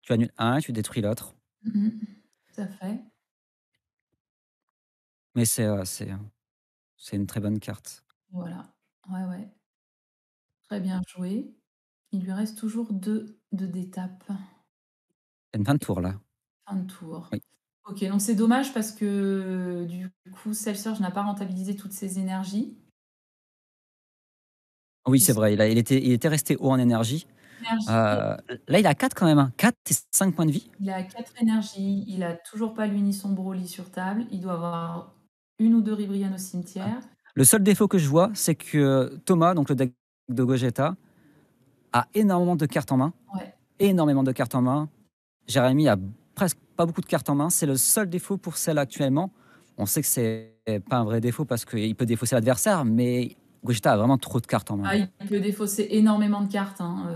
Tu annules un, tu détruis l'autre. Mhm. Tout à fait. Mais c'est une très bonne carte. Voilà. Ouais, ouais. Très bien joué. Il lui reste toujours 2 d'étape. C'est une fin de tour là. Fin de tour. Oui, Ok, donc c'est dommage parce que du coup, Cell Surge n'a pas rentabilisé toutes ses énergies. oui c'est Puisque vrai. Il était resté haut en énergie. l'énergie, Là, il a 4 quand même. Hein. 4 et 5 points de vie. il a 4 énergies, il a toujours pas l'unisson Broly sur table, il doit avoir une ou deux Ribrianne au cimetière. Le seul défaut que je vois, c'est que Thomas, donc le deck de Gogeta, a énormément de cartes en main. Ouais. Énormément de cartes en main. Jérémy a presque pas beaucoup de cartes en main. C'est le seul défaut pour celle actuellement. On sait que c'est pas un vrai défaut parce qu'il peut défausser l'adversaire, mais Gogeta a vraiment trop de cartes en main. Ah, il peut défausser énormément de cartes, hein,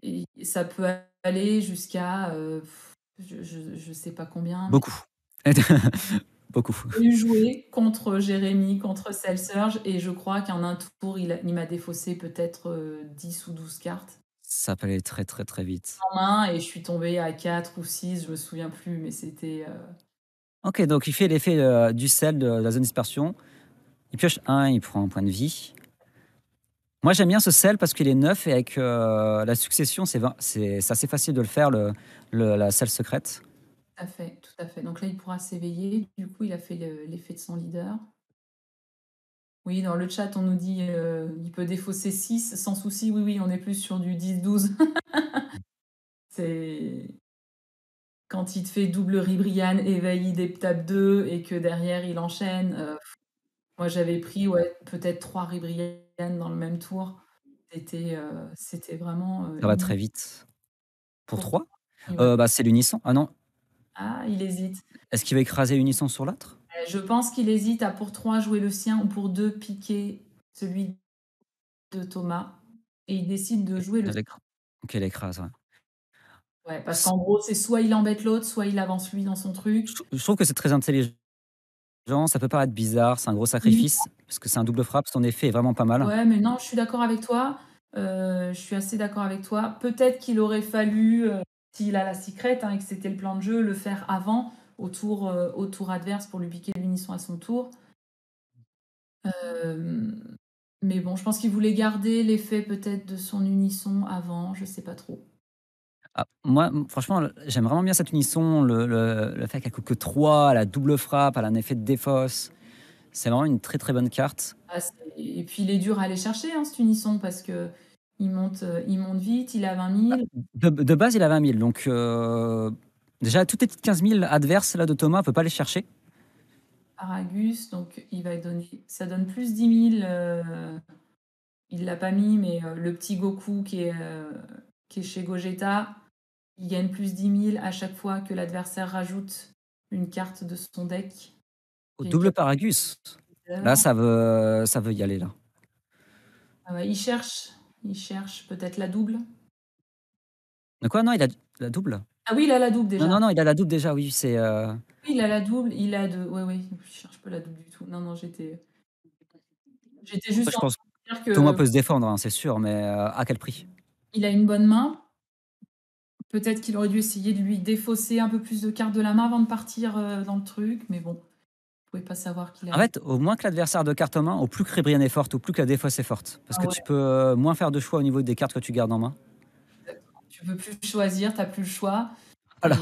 et ça peut aller jusqu'à je sais pas combien, mais Beaucoup. beaucoup. J'ai joué contre Jérémy, contre Selsurge, et je crois qu'en un tour, il m'a défaussé peut-être 10 ou 12 cartes Ça peut aller très, très, très vite. en main, et je suis tombée à 4 ou 6, je me souviens plus, mais c'était. Ok, donc il fait l'effet du sel de la zone dispersion. Il pioche un, il prend un point de vie. Moi, j'aime bien ce sel parce qu'il est neuf et avec la succession, c'est assez facile de le faire, la selle secrète. Tout à fait, tout à fait. Donc là, il pourra s'éveiller. Du coup, il a fait l'effet de son leader. Oui, dans le chat, on nous dit il peut défausser 6 sans souci. Oui, oui, on est plus sur du 10-12. C'est quand il te fait double Ribrian, éveil, tape 2 et que derrière il enchaîne. Moi, j'avais pris peut-être 3 Ribrian dans le même tour. C'était vraiment Ça va très vite. Pour pour 3, toi. Ouais. bah, c'est l'unisson. Ah non, Ah, il hésite. est-ce qu'il va écraser unisson sur l'autre? Je pense qu'il hésite à pour 3 jouer le sien ou pour 2 piquer celui de Thomas. Et il décide de jouer le sien. Ok, il écrase, ouais. Ouais, parce qu'en gros, c'est soit il embête l'autre, soit il avance lui dans son truc. Je trouve que c'est très intelligent. Ça peut paraître bizarre, c'est un gros sacrifice, parce que c'est un double frappe, son effet est vraiment pas mal. Ouais, mais non, je suis d'accord avec toi. Je suis assez d'accord avec toi. Peut-être qu'il aurait fallu, s'il a la secrète, hein, et que c'était le plan de jeu, le faire avant, au tour adverse pour lui piquer l'unisson à son tour. Mais bon, je pense qu'il voulait garder l'effet peut-être de son unisson avant, je sais pas trop. Ah, moi, franchement, j'aime vraiment bien cette unisson, le fait qu'elle coûte que 3, la double frappe, elle a un effet de défausse. C'est vraiment une très très bonne carte. Ah, et puis il est dur à aller chercher, hein, cet unisson, parce que il monte vite, il a 20 000. De base, il a 20 000, donc déjà, toutes les petites 15 000 adverses là, de Thomas, on peut pas les chercher. Aragus, donc il va donner, ça donne plus 10 000. Il l'a pas mis, mais le petit Goku qui est chez Gogeta, il gagne plus 10 000 à chaque fois que l'adversaire rajoute une carte de son deck. Au Qui est une double carte Paragus, là, leader. ça veut y aller, là. Ah ouais, il cherche peut-être la double. De quoi? Non, il a la double? Ah oui, il a la double Non, déjà. non, non, il a la double déjà, oui, c'est... Oui, il a la double, il a de. Ouais, ouais, je cherche pas la double du tout. Non, non, j'étais Après, juste je en pense que train de dire Thomas que peut se défendre, hein, c'est sûr, mais à quel prix? il a une bonne main. Peut-être qu'il aurait dû essayer de lui défausser un peu plus de cartes de la main avant de partir dans le truc, mais bon, vous pouvez pas savoir qu'il En a. fait, au moins que l'adversaire de carte en main, au plus que Rébrienne est forte, au plus que la défausse est forte. Parce Ah que ouais, tu peux moins faire de choix au niveau des cartes que tu gardes en main. exactement. Tu peux plus choisir, t'as plus le choix. Voilà.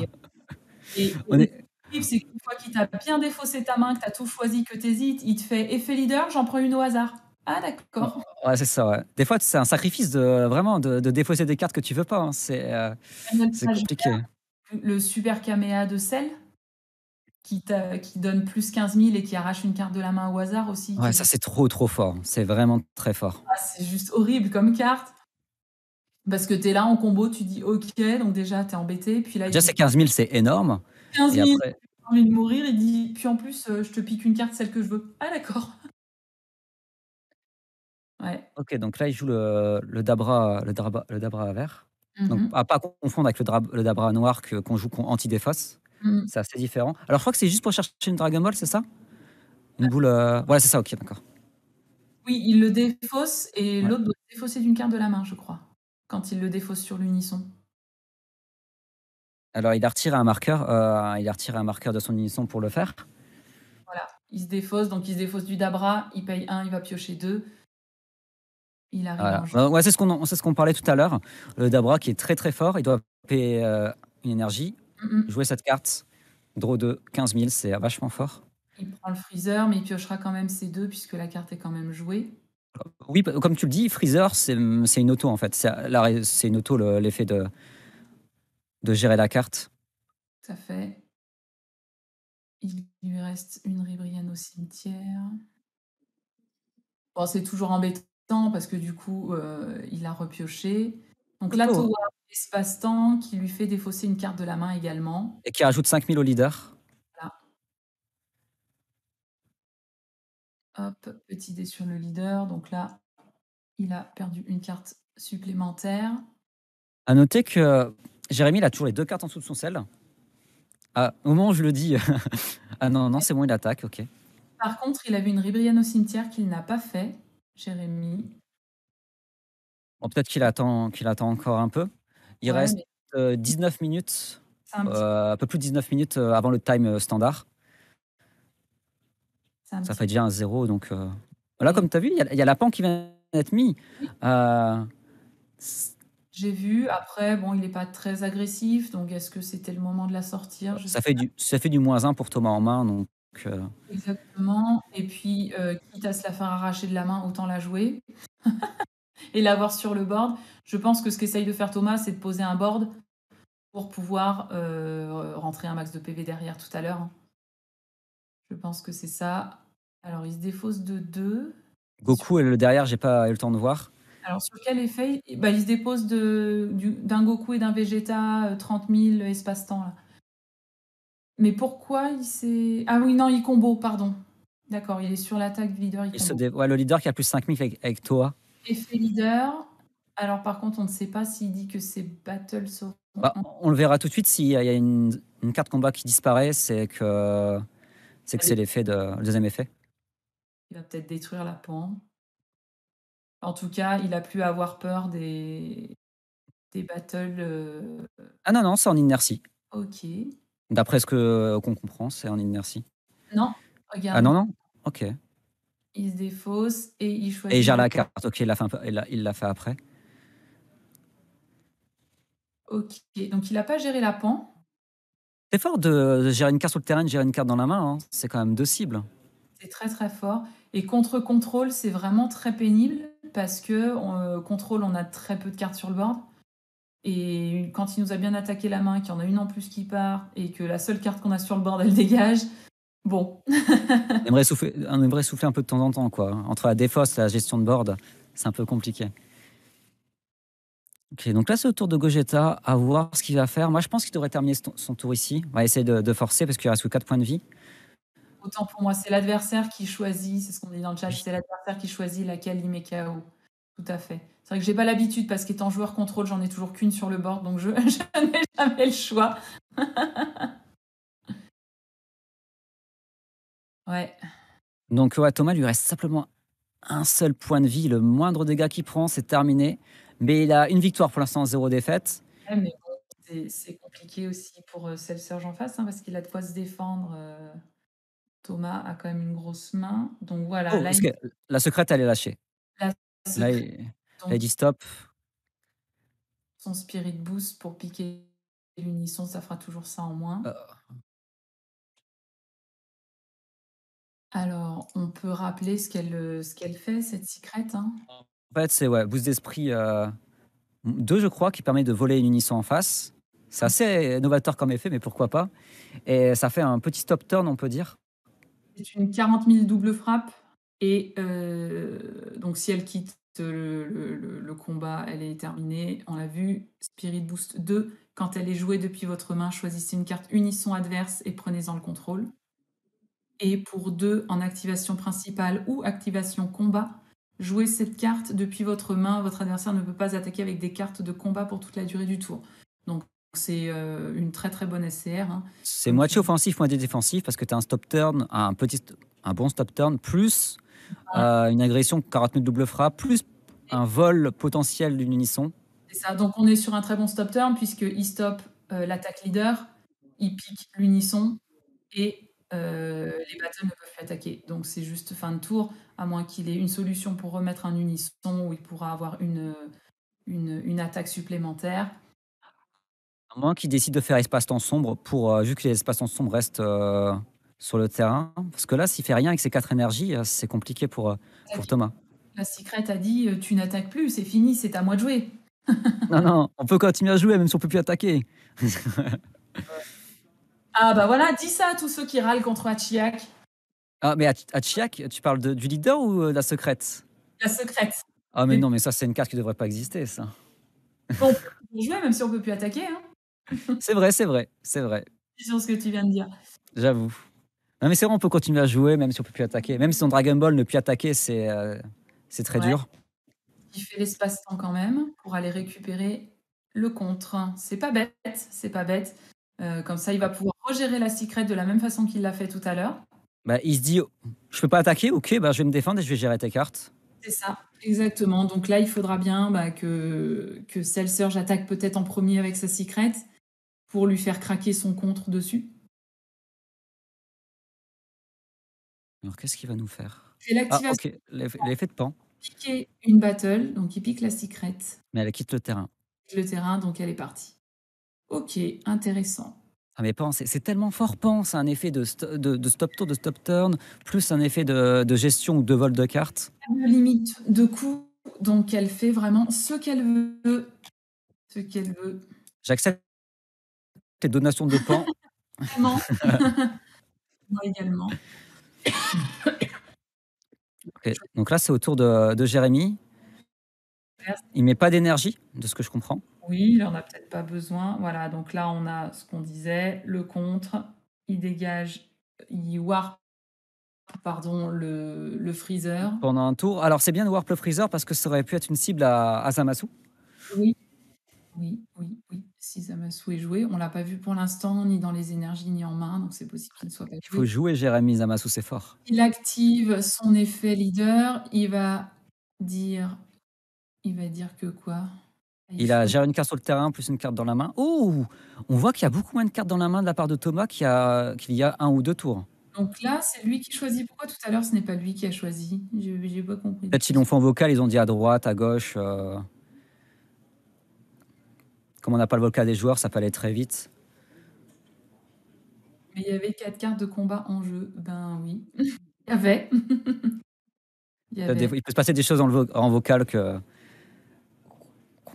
Et, et On le est... truc, c'est qu'une fois qu'il t'a bien défaussé ta main, que t'as tout choisi, que t'hésites, il te fait effet leader, j'en prends une au hasard. Ah d'accord. Ouais, c'est ça, ouais. Des fois, c'est un sacrifice vraiment de défausser des cartes que tu veux pas, hein. Notre C'est page compliqué. verte, le super caméa de sel qui donne plus 15 000 et qui arrache une carte de la main au hasard aussi. Ouais, ça, c'est trop, trop fort. C'est vraiment très fort. Ah, c'est juste horrible comme carte. Parce que tu es là en combo, tu dis OK, donc déjà tu es embêté. Puis là, il Déjà, dit c'est 15 000, c'est énorme. 15 Et 000, après, j'ai envie de mourir. Il dit, puis en plus, je te pique une carte, celle que je veux. Ah d'accord. Ouais. ok, donc là, il joue le Dabra vert. Donc, Mhm. à pas confondre avec le Dabra noir qu'on joue anti-défausse. Mhm. C'est assez différent. Alors, je crois que c'est juste pour chercher une Dragon Ball, c'est ça? Une boule. Ouais, c'est ça, ok, d'accord. Oui, il le défausse et Ouais. l'autre doit se défausser d'une carte de la main, je crois, quand il le défausse sur l'unisson. Alors, il a retiré un marqueur de son unisson pour le faire. Voilà. Il se défausse, donc il se défausse du Dabra, il paye 1, il va piocher 2. Il arrive Voilà. en jeu. Ouais, c'est ce qu'on parlait tout à l'heure. Le Dabra qui est très très fort, il doit payer une énergie, Mhm. jouer cette carte, draw de 15 000, c'est vachement fort. Il prend le freezer, mais il piochera quand même ses 2 puisque la carte est quand même jouée. Oui, comme tu le dis, Freezer, c'est une auto en fait. C'est une auto, l'effet de gérer la carte. Tout à fait. Il lui reste une Ribrianne au cimetière. Bon, c'est toujours embêtant parce que du coup, il a repioché. Donc là, Oh. Towa, espace-temps, qui lui fait défausser une carte de la main également. Et qui rajoute 5 000 au leader. Voilà. Hop, petit dé sur le leader. Donc là, il a perdu une carte supplémentaire. À noter que Jérémy il a toujours les deux cartes en dessous de son sel. Ah, au moment où je le dis. Ah non, non, c'est bon, il attaque, ok. Par contre, il avait une Ribrianne au cimetière qu'il n'a pas fait, Jérémy. Bon, peut-être qu'il attend encore un peu. Il Ouais, reste mais 19 minutes, c'est un petit peu, un peu plus de 19 minutes avant le time standard. c'est un Ça petit fait déjà un 0. Donc peu. là, comme tu as vu, il y a la pan qui vient d'être mis. Oui, Euh, c- j'ai vu. Après, bon, il n'est pas très agressif, donc est-ce que c'était le moment de la sortir? Je sais pas ça fait du -1 pour Thomas en main. Donc, exactement. Et puis, quitte à se la faire arracher de la main, autant la jouer et l'avoir sur le board. Je pense que ce qu'essaye de faire Thomas, c'est de poser un board pour pouvoir rentrer un max de PV derrière tout à l'heure, hein. Je pense que c'est ça. Alors, il se défausse de 2. Goku, le derrière, j'ai pas eu le temps de voir. Alors, sur quel effet? Bah, il se dépose d'un Goku et d'un Vegeta 30 000 espace-temps, là. Mais pourquoi il s'est... Ah oui, non, il combo, pardon. D'accord, il est sur l'attaque du leader, il combo. Ouais, le leader qui a plus 5000 avec Toa. Effet leader. Alors, par contre, on ne sait pas s'il dit que ces battles seront... Bah, on le verra tout de suite s'il y a une carte combat qui disparaît, c'est l'effet le deuxième effet. Il va peut-être détruire la pan. En tout cas, il a plus à avoir peur des battles. Ah non, non, c'est en inertie. Ok. D'après qu'on comprend, c'est en inertie. Non, Ah regarde, non, non. Ok. Et il se défausse et il il choisit gère la la pan. carte. Ok, il l'a fait après. Ok, donc il n'a pas géré la pan. C'est fort de gérer une carte sur le terrain, de gérer une carte dans la main, hein. C'est quand même deux cibles. C'est très très fort. Et contre contrôle, c'est vraiment très pénible parce que contrôle, on a très peu de cartes sur le board. Et quand il nous a bien attaqué la main, qu'il y en a une en plus qui part et que la seule carte qu'on a sur le board, elle dégage, bon. On aimerait souffler un peu de temps en temps, quoi. Entre la défausse et la gestion de board, c'est un peu compliqué. Ok, donc là, c'est au tour de Gogeta, à voir ce qu'il va faire. Moi, je pense qu'il devrait terminer son tour ici. On va essayer de forcer parce qu'il reste que 4 points de vie. Autant pour moi, c'est l'adversaire qui choisit, c'est ce qu'on dit dans le chat, c'est l'adversaire qui choisit laquelle il met KO. Tout à fait. C'est vrai que j'ai pas l'habitude parce qu'étant joueur contrôle, j'en ai toujours qu'une sur le board, donc je n'ai jamais le choix. Ouais. Donc, ouais, Thomas, lui reste simplement un seul point de vie. Le moindre dégât qu'il prend, c'est terminé. Mais il a une victoire pour l'instant, 0 défaite. Ouais, mais bon, c'est compliqué aussi pour Self-Surge en face, hein, parce qu'il a de quoi se défendre. Thomas a quand même une grosse main. Donc voilà, Oh, là, parce que la secrète, elle est lâchée. la Là, secrète, il donc dit stop. son Spirit Boost pour piquer l'unisson, ça fera toujours ça en moins. Euh, Alors, on peut rappeler ce qu'elle fait, cette secrète, hein. En fait, c'est ouais, boost d'esprit 2, je crois, qui permet de voler une unisson en face. C'est assez novateur comme effet, mais pourquoi pas. Et ça fait un petit stop turn, on peut dire. C'est une 40 000 double frappe. Et donc, si elle quitte le combat, elle est terminée. On l'a vu, Spirit Boost 2. Quand elle est jouée depuis votre main, choisissez une carte unisson adverse et prenez-en le contrôle. Et pour 2, en activation principale ou activation combat, jouez cette carte depuis votre main. Votre adversaire ne peut pas attaquer avec des cartes de combat pour toute la durée du tour. Donc, c'est une très très bonne SCR, hein. C'est moitié offensif, moitié défensif, parce que tu as un stop turn, un bon stop turn, plus une agression 40 000 double frappe, plus un vol potentiel d'une unisson. C'est ça. Donc, on est sur un très bon stop turn, puisqu'il stoppe l'attaque leader, il pique l'unisson, et les battles ne peuvent plus attaquer. Donc, c'est juste fin de tour, à moins qu'il ait une solution pour remettre un unisson où il pourra avoir une attaque supplémentaire. À moins qu'il décide de faire espace-temps sombre, vu que les espaces-temps sombres restent sur le terrain. Parce que là, s'il fait rien avec ses 4 énergies, c'est compliqué pour Thomas. La secrète a dit tu n'attaques plus, c'est fini, c'est à moi de jouer. Non, non, on peut continuer à jouer, même si on peut plus attaquer. Ah bah voilà, dis ça à tous ceux qui râlent contre Hachiak. Ah, mais à Chiak, tu parles du leader ou de la secrète? La secrète. Ah, mais non, mais ça, c'est une carte qui devrait pas exister, ça. On peut jouer même si on peut plus attaquer, hein. C'est vrai, c'est vrai, c'est vrai. Sur ce que tu viens de dire. J'avoue. Non, mais c'est vrai, on peut continuer à jouer, même si on peut plus attaquer. Même si son Dragon Ball ne peut plus attaquer, c'est très dur. Il fait l'espace-temps quand même pour aller récupérer le contre. C'est pas bête, c'est pas bête. Comme ça, il va pouvoir regérer la secret de la même façon qu'il l'a fait tout à l'heure. Bah, il se dit: «Je peux pas attaquer? OK, bah, je vais me défendre et je vais gérer tes cartes». C'est ça, exactement. Donc là, il faudra bien, bah, que Cell Surge attaque peut-être en premier avec sa secret pour lui faire craquer son contre dessus. Alors qu'est-ce qu'il va nous faire? C'est Ah l'activation OK, l'effet de pan, piquer une battle, donc il pique la secret, mais elle quitte le terrain. le terrain, donc elle est partie. OK, intéressant. Ah mais pan, c'est tellement fort pan, c'est un effet de stop tour, de stop turn, plus un effet de gestion ou de vol de cartes. Pas de limite de coups, donc elle fait vraiment ce qu'elle veut, ce qu'elle veut. J'accepte tes donations de pan. Vraiment. Moi également. OK, donc là, c'est au tour de Jérémy. Il met pas d'énergie, de ce que je comprends. Oui, il en a peut-être pas besoin. Voilà, donc là, on a ce qu'on disait, le contre, il dégage, il warp, pardon, le freezer. Pendant un tour. Alors c'est bien de Warp le Freezer parce que ça aurait pu être une cible à Zamasu. Oui, oui, oui, oui. Si Zamasu est joué, on l'a pas vu pour l'instant, ni dans les énergies, ni en main, donc c'est possible qu'il ne soit pas Il faut joué. jouer Jérémy, Zamasu, c'est fort. Il active son effet leader, dire il va dire que quoi? Il a géré une carte sur le terrain, plus une carte dans la main. Oh! On voit qu'il y a beaucoup moins de cartes dans la main de la part de Thomas qu'il y a 1 ou 2 tours. Donc là, c'est lui qui choisit. Pourquoi tout à l'heure, ce n'est pas lui qui a choisi? J'ai pas compris. Peut-être qu'ils l'ont fait en vocal, ils ont dit à droite, à gauche. Comme on n'a pas le vocal des joueurs, ça peut aller très vite. Mais il y avait 4 cartes de combat en jeu. Ben oui. Il y avait. Il y avait. Il peut se passer des choses en vocal qu'on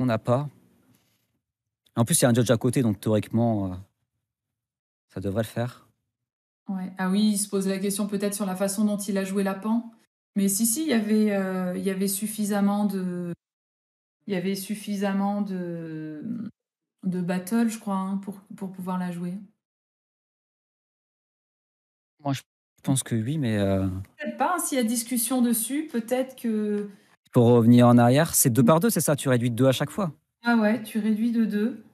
n'a pas. En plus, il y a un judge à côté, donc théoriquement, ça devrait le faire. Ouais. Ah oui, il se pose la question peut-être sur la façon dont il a joué la pan. Mais si, il y avait suffisamment de battle, je crois, hein, pour pouvoir la jouer. Moi, je pense que oui, mais Peut-être pas, hein, s'il y a discussion dessus, peut-être que. pour revenir en arrière, c'est 2 par 2, c'est ça? Tu réduis de 2 à chaque fois? Ah ouais, tu réduis de 2.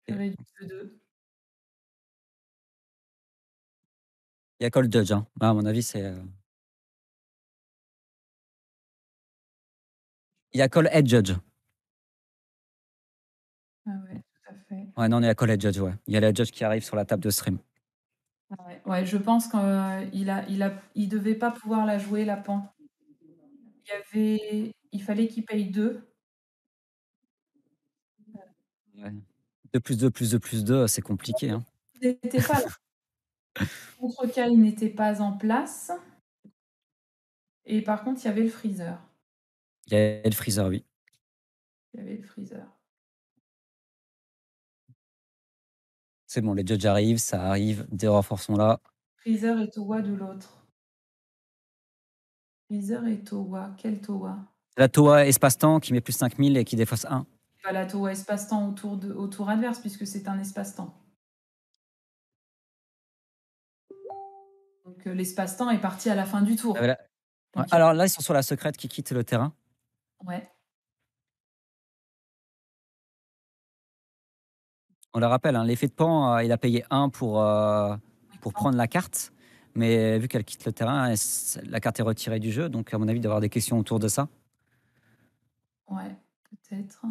Tu OK. réduis de 2. Il y a Call Judge, hein. Là, à mon avis, il y a Call Head Judge. Ah ouais, tout à fait. Ouais, non, il y a Call Head Judge, ouais. Il y a le Head Judge qui arrive sur la table de stream. Ah ouais. Ouais, je pense qu'il devait pas pouvoir la jouer, la pan. Il fallait qu'il paye 2. Ouais. 2 plus 2 plus 2 plus 2, c'est compliqué, hein. Il n'était pas là. Contre cas, il n'était pas en place. Et par contre, il y avait le freezer. Il y a le Freezer, oui. Il y avait le freezer. C'est bon, les judges arrivent, ça arrive, des renforts sont là. Freezer et Towa de l'autre. Freezer et Towa. Quel Towa? La Toa espace-temps qui met plus 5000 et qui défausse 1. Pas la Towa espace-temps au tour adverse, puisque c'est un espace-temps. Donc l'espace-temps est parti à la fin du tour. Voilà. Donc, Alors là, ils sont sur la secrète qui quitte le terrain. ouais. On le rappelle, hein, l'effet de pan, il a payé 1 pour Exemple. prendre la carte. Mais vu qu'elle quitte le terrain, la carte est retirée du jeu. Donc, à mon avis, il doit y avoir des questions autour de ça. Ouais, peut-être.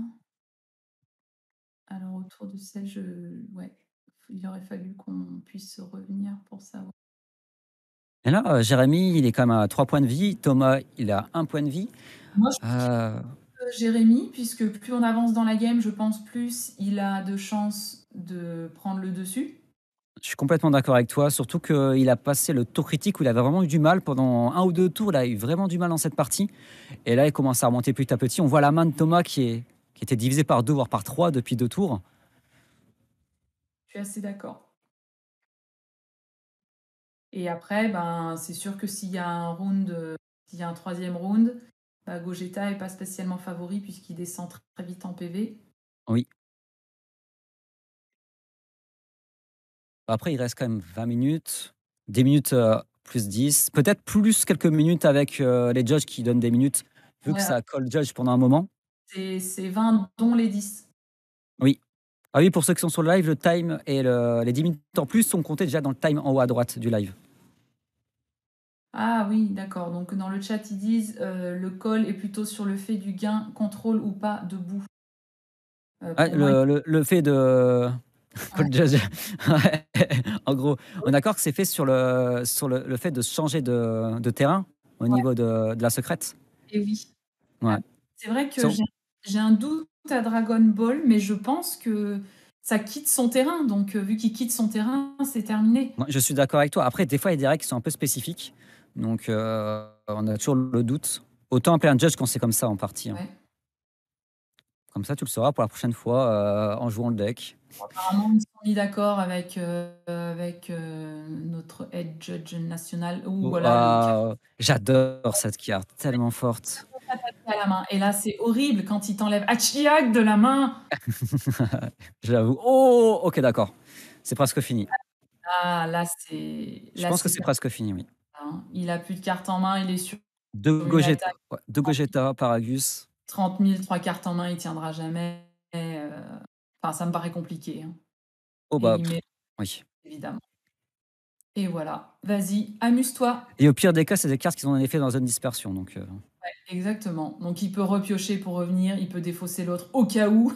Alors autour de celle, ouais, il aurait fallu qu'on puisse revenir pour savoir. Et là, Jérémy, il est quand même à 3 points de vie. Thomas, il a 1 point de vie. Moi, je Euh, Jérémy, puisque plus on avance dans la game, je pense plus il a de chances de prendre le dessus. je suis complètement d'accord avec toi. Surtout qu'il a passé le tour critique où il avait vraiment eu du mal. Pendant 1 ou 2 tours, il a eu vraiment du mal dans cette partie. Et là, il commence à remonter petit à petit. On voit la main de Thomas qui était divisée par 2, voire par 3 depuis 2 tours. Je suis assez d'accord. Et après, ben, c'est sûr que s'il y a s'il y a un troisième round, bah, Gogeta n'est pas spécialement favori puisqu'il descend très vite en PV. Oui. Après, il reste quand même 20 minutes. 10 minutes plus 10. Peut-être plus quelques minutes avec les judges qui donnent des minutes, vu que Ouais, ça colle judge pendant un moment. c'est 20 dont les 10. Oui. Ah oui, pour ceux qui sont sur le live, le time et les 10 minutes en plus sont comptés déjà dans le time en haut à droite du live. Ah oui, d'accord. Donc dans le chat, ils disent le call est plutôt sur le fait du gain, contrôle ou pas debout. Ouais, Pour moi, le fait de ouais. ouais, en gros, on est d'accord que c'est fait sur le fait de changer de terrain au Ouais, niveau de la secrète? et oui. Ouais. C'est vrai que Sur j'ai un doute à Dragon Ball, mais je pense que ça quitte son terrain. Donc vu qu'il quitte son terrain, c'est terminé. moi, je suis d'accord avec toi. Après, des fois, il y a des règles qui sont un peu spécifiques, donc on a toujours le doute. Autant appeler un judge quand c'est comme ça en partie, hein. Ouais. Comme ça, tu le sauras pour la prochaine fois, en jouant le deck. Apparemment, ils se sont mis d'accord avec, notre head judge national où voilà le Waouh! J'adore cette carte, tellement forte. à la main. Et là, c'est horrible quand il t'enlève Hachiyak de la main. J'avoue. Oh! OK, d'accord. C'est presque fini. Ah, Je là, pense que c'est c'est terminé, presque fini, oui. hein. Il a plus de cartes en main, il est sur 2 une Gogeta, attaque ouais, 2 Gogeta, Paragus. 30 000, 3 cartes en main, il tiendra jamais. Enfin, ça me paraît compliqué, hein. Oh Et bah, il met oui. évidemment. Et voilà. Vas-y, amuse-toi. Et au pire des cas, c'est des cartes qui ont un effet dans zone dispersion, donc Exactement. Donc il peut repiocher pour revenir, il peut défausser l'autre au cas où.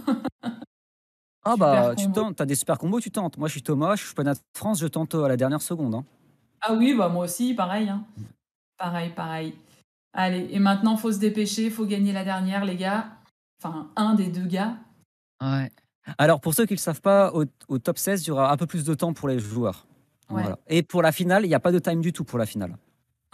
ah Super bah, tu combo. tentes, tu as des super combos, tu tentes. Moi, je suis Thomas, je suis championnat de France, je tente, à la dernière seconde, hein. Ah oui, bah moi aussi, pareil, hein. Pareil, pareil. Allez, et maintenant, faut se dépêcher, faut gagner la dernière, les gars. Enfin, un des deux gars. Ouais. Alors pour ceux qui ne le savent pas, au top 16, il y aura un peu plus de temps pour les joueurs. Ouais. Voilà. Et pour la finale, il y a pas de time du tout pour la finale.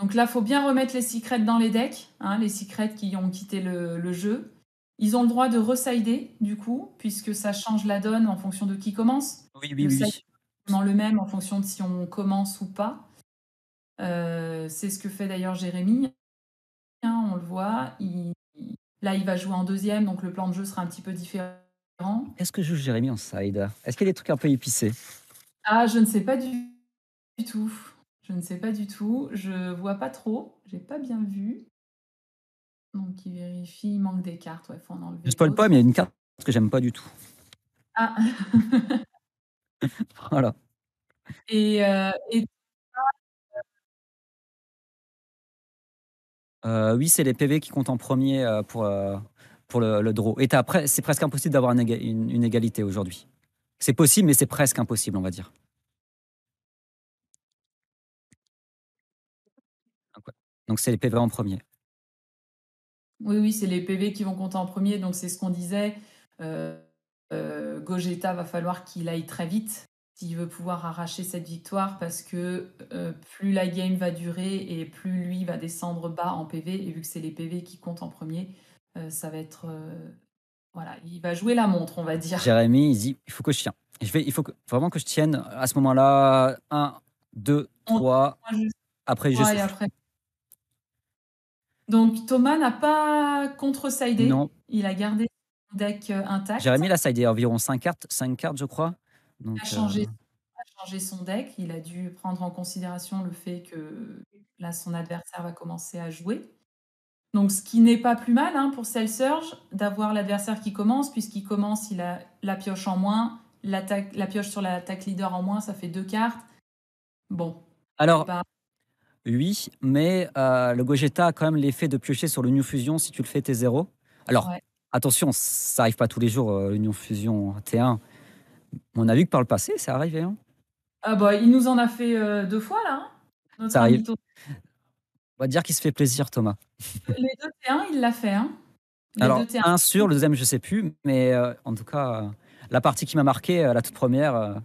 Donc là, faut bien remettre les secrets dans les decks, hein, les secrets qui ont quitté le jeu. Ils ont le droit de resider, du coup, puisque ça change la donne en fonction de qui commence. Oui, oui, Le oui, side oui. est vraiment le même en fonction de si on commence ou pas. C'est ce que fait d'ailleurs Jérémy, hein, on le voit. Là, il va jouer en deuxième, donc le plan de jeu sera un petit peu différent. Est-ce que je joue Jérémy en side? Est-ce qu'il y a des trucs un peu épicés? Ah, je ne sais pas du tout. Je ne sais pas du tout. Je vois pas trop. J'ai pas bien vu. Donc, il vérifie. Il manque des cartes. Ouais, faut en Je enlever spoil pas, mais d'autres. il y a une carte que j'aime pas du tout. Ah. Voilà. Et Oui, c'est les PV qui comptent en premier pour le draw. Et après, c'est presque impossible d'avoir une égalité aujourd'hui. C'est possible, mais c'est presque impossible, on va dire. Donc, ouais. Donc, c'est les PV en premier. oui, oui, c'est les PV qui vont compter en premier. Donc, c'est ce qu'on disait. Euh, Gogeta va falloir qu'il aille très vite s'il veut pouvoir arracher cette victoire parce que plus la game va durer et plus lui va descendre bas en PV. Et vu que c'est les PV qui comptent en premier, ça va être. Voilà, il va jouer la montre, on va dire. Jérémy, il dit, il faut que je tienne. Il faut vraiment que je tienne à ce moment-là. 1, 2, On 3. tient juste Après, je 3 et souffle. après. Donc Thomas n'a pas contre-sidé. Non, Il a gardé son deck intact. Jérémy, là, ça a été environ 5 cartes, je crois. Il a Donc, changé son deck. Il a dû prendre en considération le fait que là, son adversaire va commencer à jouer. Donc, ce qui n'est pas plus mal, hein, pour Cell Surge d'avoir l'adversaire qui commence, puisqu'il commence, il a la pioche en moins, la pioche sur l'attaque leader en moins, ça fait 2 cartes. Bon, c'est alors, pas. oui, mais le Gogeta a quand même l'effet de piocher sur l'Union Fusion si tu le fais T0. Alors, Ouais. attention, ça arrive pas tous les jours, l'Union Fusion T1. On a vu que par le passé, c'est arrivé, hein. Ah bah, il nous en a fait 2 fois là, hein, Ça notre arrive. ami Thomas. On va dire qu'il se fait plaisir, Thomas. Les 2 T1, il l'a fait, hein. Les 2 Alors, T1. un sûr, le deuxième, je sais plus, mais en tout cas, la partie qui m'a marqué, la toute première,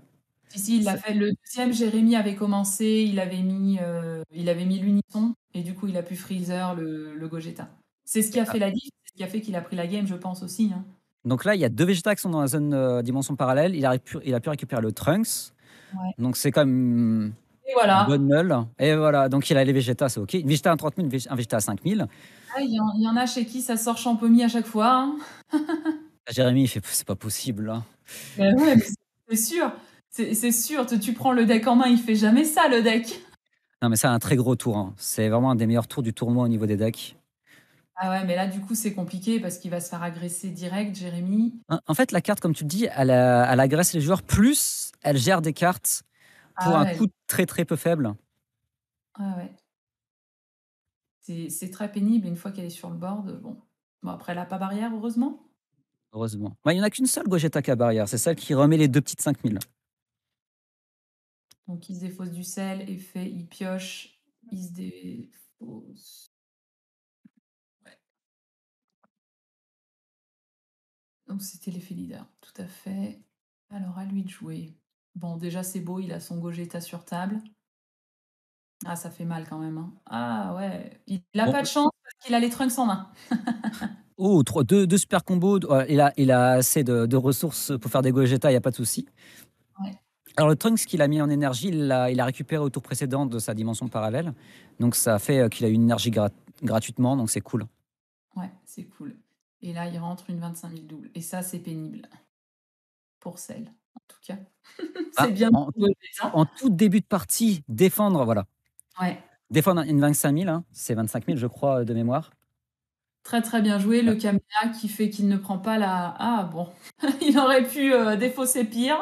Si, si, il l'a c'est fait. Le deuxième, Jérémy avait commencé, il avait mis l'unisson, et du coup, il a pu freezer le Gogeta. C'est ce qui a fait la diff, c'est ce qui a fait qu'il a pris la game, je pense aussi, hein. donc là, il y a 2 Vegeta qui sont dans la zone, dimension parallèle. Il a pu récupérer le Trunks, Ouais. donc c'est quand même Et une bonne voilà. meule et voilà, donc il a les Vegeta, c'est OK. Une Vegeta à 30 000, un Vegeta à 5 000. Ah, il y en a chez qui ça sort champomis à chaque fois, hein. Jérémy, il fait: «C'est pas possible, là». Ouais, mais c'est sûr. C'est sûr, tu prends le deck en main, il fait jamais ça, le deck. Non, mais c'est un très gros tour, hein. C'est vraiment un des meilleurs tours du tournoi au niveau des decks. Ah ouais, mais là, du coup, c'est compliqué parce qu'il va se faire agresser direct, Jérémy. En fait, la carte, comme tu le dis, elle agresse les joueurs, plus elle gère des cartes pour Ah un ouais, coût très, très peu faible. ah ouais. C'est très pénible une fois qu'elle est sur le board, bon. Bon, après, elle a pas barrière, heureusement. Heureusement. Ouais, il y en a qu'une seule Gogeta qui a barrière, c'est celle qui remet les 2 petites 5000. Donc, il se défausse du sel, effet, il pioche, il se défausse. Ouais. Donc, c'était l'effet leader, tout à fait. Alors, à lui de jouer. Bon, déjà, c'est beau, il a son Gogeta sur table. Ah, ça fait mal quand même, hein. Ah ouais, il a Bon, pas de chance parce qu'il a les trunks en main. oh, 2 super combos, ouais, il a assez de ressources pour faire des Gogeta, il y a pas de souci. Ouais, Alors le Trunks qu'il a mis en énergie, il a récupéré au tour précédent de sa dimension parallèle, donc ça a fait, qu'il a eu une énergie gratuitement, donc c'est cool. ouais, c'est cool. Et là, il rentre une 25 000 double. Et ça, c'est pénible pour celle, en tout cas. C'est Ah, bien en pour Gogeta. en tout début de partie, défendre, voilà, Ouais, défendre une 25 000, hein, c'est 25 000 je crois, de mémoire. très très bien joué. Le caméra qui fait qu'il ne prend pas la... Ah bon, il aurait pu défausser pire.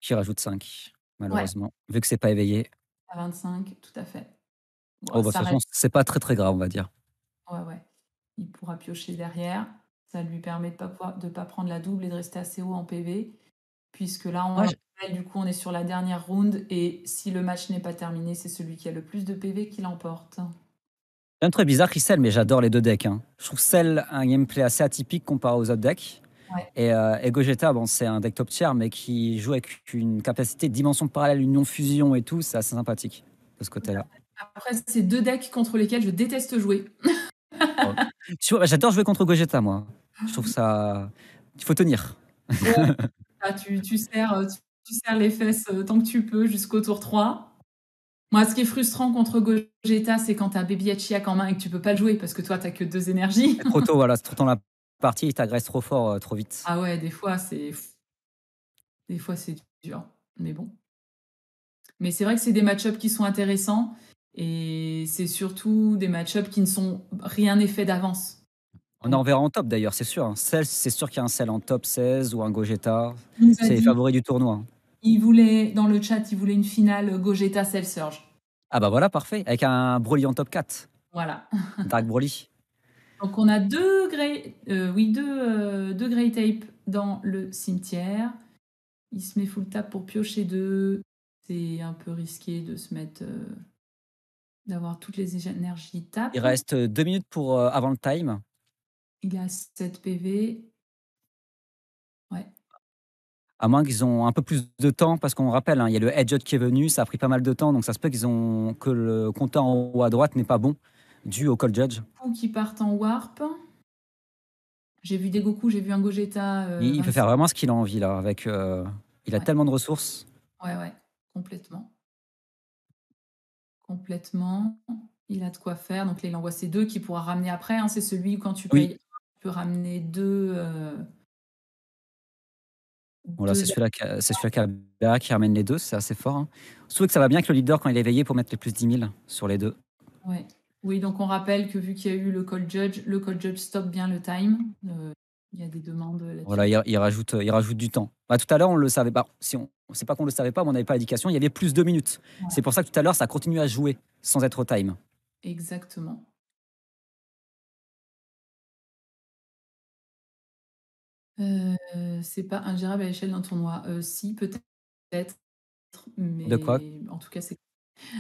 Qui rajoute 5, Ouais, malheureusement, vu que c'est pas éveillé. à 25, tout à fait. Oh Bon, bah, de ça toute façon, reste... c'est pas très, très grave, on va dire. Ouais, ouais. Il pourra piocher derrière. Ça lui permet de pas prendre la double et de rester assez haut en PV. Puisque là, on Moi, le j rappelle, du coup, on est sur la dernière round. Et si le match n'est pas terminé, c'est celui qui a le plus de PV qui l'emporte. un truc bizarre, Crystal, mais j'adore les 2 decks, hein. Je trouve Cell un gameplay assez atypique comparé aux autres decks. Ouais. Et Gogeta, bon, c'est un deck top tier, mais qui joue avec une capacité de dimension parallèle, union fusion et tout, c'est assez sympathique de ce côté-là. Après, c'est deux decks contre lesquels je déteste jouer. Oh. Tu vois, j'adore jouer contre Gogeta, moi. Je trouve ça. Il faut tenir. Ouais, ah, tu serres les fesses tant que tu peux jusqu'au tour 3. Moi, ce qui est frustrant contre Gogeta, c'est quand t'as Baby Hachiyak en main et que tu peux pas le jouer parce que toi, t'as que deux énergies. C'est trop tôt, voilà, c'est trop tôt dans la partie, il t'agresse trop fort, trop vite. Ah ouais, des fois c'est dur. Mais bon. Mais c'est vrai que c'est des match-ups qui sont intéressants et c'est surtout des match-ups qui ne sont rien n'est fait d'avance. On en Donc, verra en top d'ailleurs, c'est sûr, hein. Cell, c'est sûr qu'il y a un Cell en top 16 ou un Gogeta. il nous a C'est les dit, favoris du tournoi, hein. dans le chat, il voulait une finale Gogeta Cell Surge. Ah bah voilà, parfait. Avec un Broly en top 4. Voilà. Dark Broly. Donc on a deux Grey Tape dans le cimetière. Il se met full tap pour piocher deux. C'est un peu risqué de se mettre, d'avoir toutes les énergies Il tap. reste 2 minutes pour, avant le time. Il a 7 PV. Ouais. À moins qu'ils ont un peu plus de temps, parce qu'on rappelle, hein, il y a le Headshot qui est venu, ça a pris pas mal de temps, donc ça se peut que le compteur en haut à droite n'est pas bon, dû au Call Judge. Goku qui partent en warp. J'ai vu des Goku, j'ai vu un Gogeta Il peut 26. faire vraiment ce qu'il a envie là, il a Ouais, tellement de ressources. ouais, ouais, complètement. Complètement. Il a de quoi faire. Donc là, il envoie ses deux qu'il pourra ramener après, hein. C'est celui où quand tu Oui, payes, tu peux ramener deux, voilà, deux. c'est celui-là qui a Berra qui ramène les deux, c'est assez fort, hein. Surtout que ça va bien avec le leader quand il est éveillé pour mettre les plus 10 000 sur les deux. Ouais. Oui, donc on rappelle que vu qu'il y a eu le call judge stoppe bien le time. Il y a des demandes Voilà, là-dessus. il rajoute du temps. Bah, tout à l'heure, on le savait pas. Si on, c'est pas qu'on le savait pas, mais on n'avait pas l'indication. Il y avait plus 2 minutes. C'est Ouais, pour ça que tout à l'heure, ça continue à jouer sans être au time. exactement. C'est pas ingérable à l'échelle d'un tournoi. Si, peut-être, De quoi? mais en tout cas, c'est.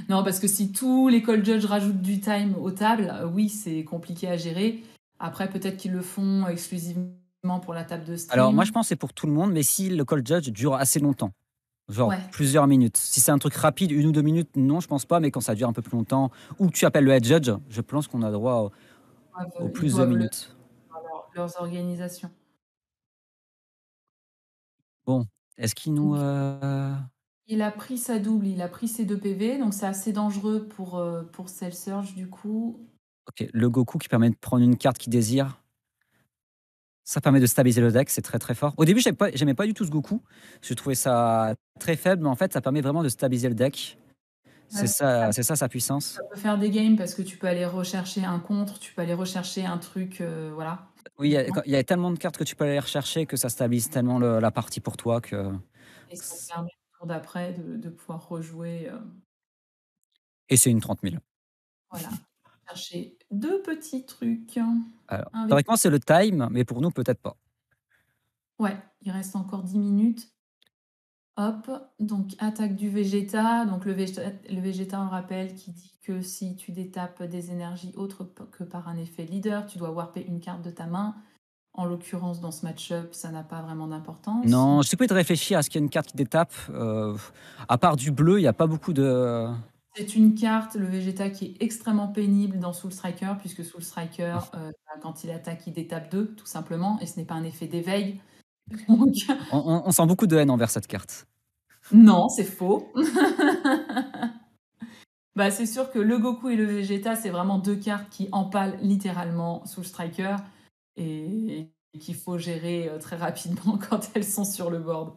Non, parce que si tous les call judges rajoutent du time aux tables, oui, c'est compliqué à gérer. Après, peut-être qu'ils le font exclusivement pour la table de Alors, moi, je stream. pense que c'est pour tout le monde, mais si le call judge dure assez longtemps, genre Ouais, plusieurs minutes. Si c'est un truc rapide, 1 ou 2 minutes, non, je pense pas, mais quand ça dure un peu plus longtemps, ou que tu appelles le head judge, je pense qu'on a droit au ils plus de doivent le minutes. dans leurs organisations. Bon, est-ce qu'il nous. Donc, il a pris sa double, il a pris ses 2 PV, donc c'est assez dangereux pour Cell Surge du coup. Ok, le Goku qui permet de prendre une carte qu'il désire. Ça permet de stabiliser le deck, c'est très très fort. Au début, j'aimais pas du tout ce Goku. Je trouvais ça très faible, mais en fait, ça permet vraiment de stabiliser le deck. Ça c'est ça sa puissance. peut faire des games parce que tu peux aller rechercher un contre, tu peux aller rechercher un truc, voilà, Oui, typiquement il y a tellement de cartes que tu peux aller rechercher que ça stabilise tellement la partie pour toi que. et ça te permet le tour d'après de pouvoir rejouer, Et c'est une 30 000. voilà, chercher 2 petits trucs, Alors, un théoriquement, c'est le time, mais pour nous, peut-être pas. ouais, il reste encore 10 minutes. Hop, donc attaque du Vegeta. Donc le Vegeta, on rappelle, qui dit que si tu détapes des énergies autres que par un effet leader, tu dois warper une carte de ta main. En l'occurrence, dans ce match-up, ça n'a pas vraiment d'importance. Non, je t'ai de réfléchir à ce qu'il y a une carte qui détape. À part du bleu, il n'y a pas beaucoup de. C'est une carte, le Vegeta, qui est extrêmement pénible dans Soul Striker, puisque Soul Striker, quand il attaque, il détape 2, tout simplement, et ce n'est pas un effet d'éveil. Donc, On sent beaucoup de haine envers cette carte. non, c'est faux. Bah, c'est sûr que le Goku et le Vegeta, c'est vraiment 2 cartes qui empalent littéralement Soul Striker et qu'il faut gérer, très rapidement quand elles sont sur le board.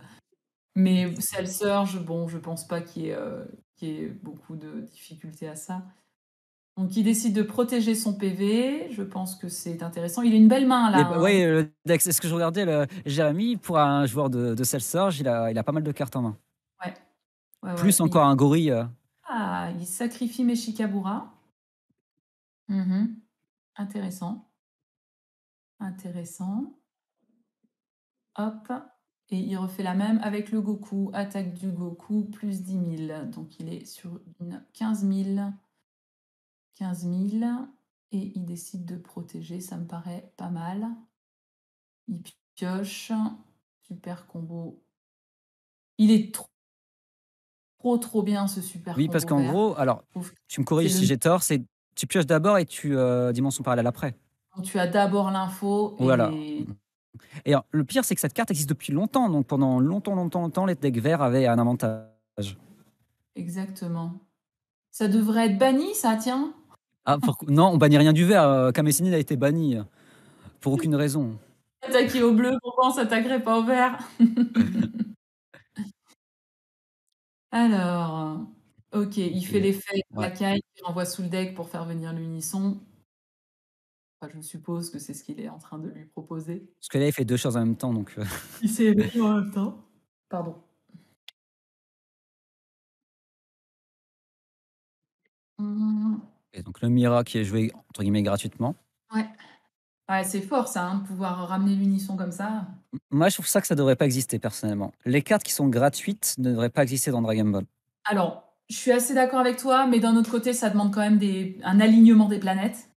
Mais Cell Surge, bon, je pense pas qu'il y ait beaucoup de difficultés à ça. Donc il décide de protéger son PV, je pense que c'est intéressant. Il a une belle main là, hein. Oui, le deck, c'est ce que je regardais. Jérémy, pour un joueur de Cell Surge, il a pas mal de cartes en main. Ouais, ouais, ouais. Plus encore un gorille. Ah, il sacrifie Meshikamura. Mmh. Intéressant, intéressant. Hop, et il refait la même avec le Goku. Attaque du Goku, plus 10 000. Donc il est sur une 15 000. 15 000. Et il décide de protéger, ça me paraît pas mal. Il pioche. Super combo. Il est trop trop bien ce super Oui, parce combo qu'en vert. gros, alors, Je trouve que tu me c'est corriges si le j'ai tort, c'est tu pioches d'abord et tu dimension parallèle après. tu as d'abord l'info Voilà. et Et alors, le pire, c'est que cette carte existe depuis longtemps. Donc pendant longtemps, longtemps, longtemps, les decks verts avaient un avantage. exactement. Ça devrait être banni ça, tiens? Ah, non, on bannit rien du vert. Kamessénine a été banni pour aucune raison. Attaquer au bleu, pourquoi on s'attaquerait pas au vert? Alors, OK, il fait Et, l'effet ouais. Lacaille qui renvoie sous le deck pour faire venir l'unisson. Enfin, je suppose que c'est ce qu'il est en train de lui proposer. Parce que là, il fait deux choses en même temps. Donc, Il s'est éveillé en même temps. Pardon. Mmh. et donc le Mira qui est joué entre guillemets gratuitement. Ouais. Ouais, c'est fort ça, hein, de pouvoir ramener l'unisson comme ça. Moi, je trouve ça que ça devrait pas exister personnellement. Les cartes qui sont gratuites ne devraient pas exister dans Dragon Ball. Alors, je suis assez d'accord avec toi, mais d'un autre côté, ça demande quand même un alignement des planètes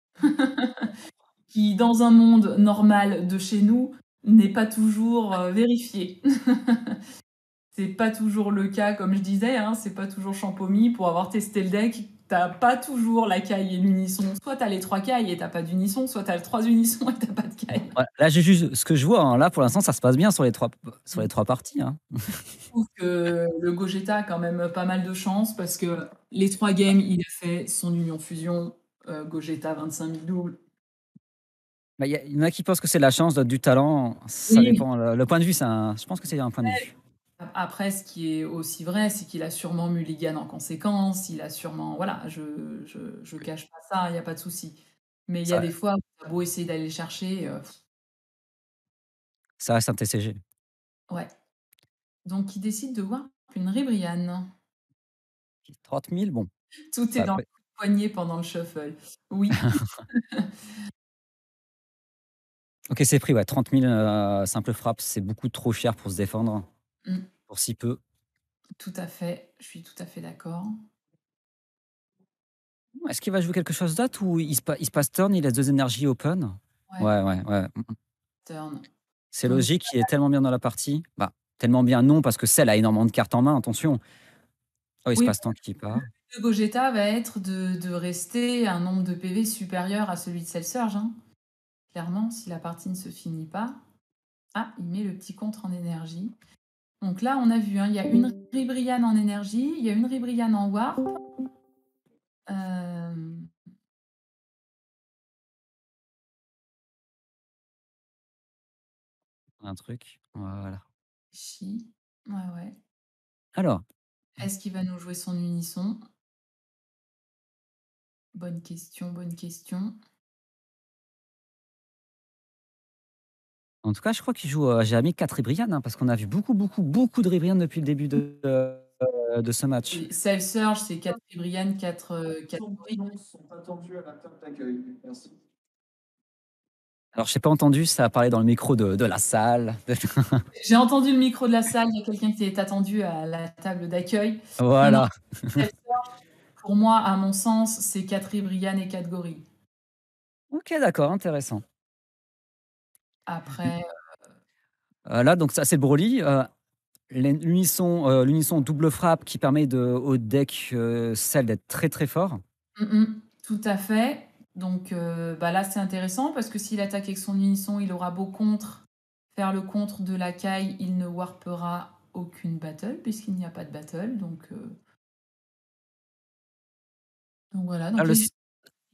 qui, dans un monde normal de chez nous, n'est pas toujours, vérifié. C'est pas toujours le cas, comme je disais, hein, c'est pas toujours champomis. Pour avoir testé le deck, t'as pas toujours la caille et l'unisson. Soit t'as les 3 cailles et t'as pas d'unisson, soit t'as les 3 unissons et t'as pas de caille. Ouais, là, j'ai juste ce que je vois. Là, pour l'instant, ça se passe bien sur les trois parties. Je trouve que le Gogeta a quand même pas mal de chance parce que les 3 games, il a fait son union fusion, Gogeta 25 000 doubles. Bah, il y en a qui pensent que c'est de la chance, d'autres du talent. Ça Oui. dépend. Le point de vue, je pense que c'est un point de vue. Après, ce qui est aussi vrai, c'est qu'il a sûrement mulligan en conséquence, il a sûrement voilà, je cache pas ça, il y a pas de souci. Mais il y a Ça, des fois où tu as beau essayer d'aller le chercher, ça reste un TCG. ouais. Donc il décide de voir une Ribrianne. 30 000, bon. Tout est Ça dans le peut- poignet pendant le shuffle. Oui. Ok, c'est pris, ouais. 30 000 simple frappe, c'est beaucoup trop cher pour se défendre, Mmh, pour si peu. tout à fait, je suis tout à fait d'accord. Est-ce qu'il va jouer quelque chose d'autre ou il se passe turn, il laisse deux énergies open? Ouais, Ouais, ouais, ouais. turn. C'est Donc logique, il est tellement bien dans la partie. Bah, tellement bien, non, parce que celle a énormément de cartes en main, attention. Oh, il se oui, passe temps qui part. le Gogeta va être de rester un nombre de PV supérieur à celui de Cell Surge, hein. Clairement, si la partie ne se finit pas. Ah, il met le petit contre en énergie. Donc là, on a vu, hein, il y a une Ribrianne en énergie, il y a une Ribrianne en warp. Euh, Un truc. Voilà. Chi. Ouais, ouais. Alors, Est-ce qu'il va nous jouer son unisson? Bonne question, bonne question. En tout cas, je crois qu'il joue, Jérémy 4 Ribrianne, hein, parce qu'on a vu beaucoup, beaucoup, beaucoup de Ribrianne depuis le début de ce match. Et Cell Surge, c'est 4 Brian, 4 Gorille. Alors, j'ai pas entendu, ça a parlé dans le micro de la salle. J'ai entendu le micro de la salle, il y a quelqu'un qui est attendu à la table d'accueil. Non, non, Voilà. Cell Surge, pour moi, à mon sens, c'est 4 Brian et 4 Gorille. OK, d'accord, intéressant. Après, Là, donc ça, c'est le Broly, l'unisson double frappe qui permet au deck, Cell d'être très, très fort. tout à fait. Donc bah là, c'est intéressant parce que s'il attaque avec son unisson, il aura beau faire le contre de la caille, il ne warpera aucune battle puisqu'il n'y a pas de battle. Donc voilà, Là, donc le il sys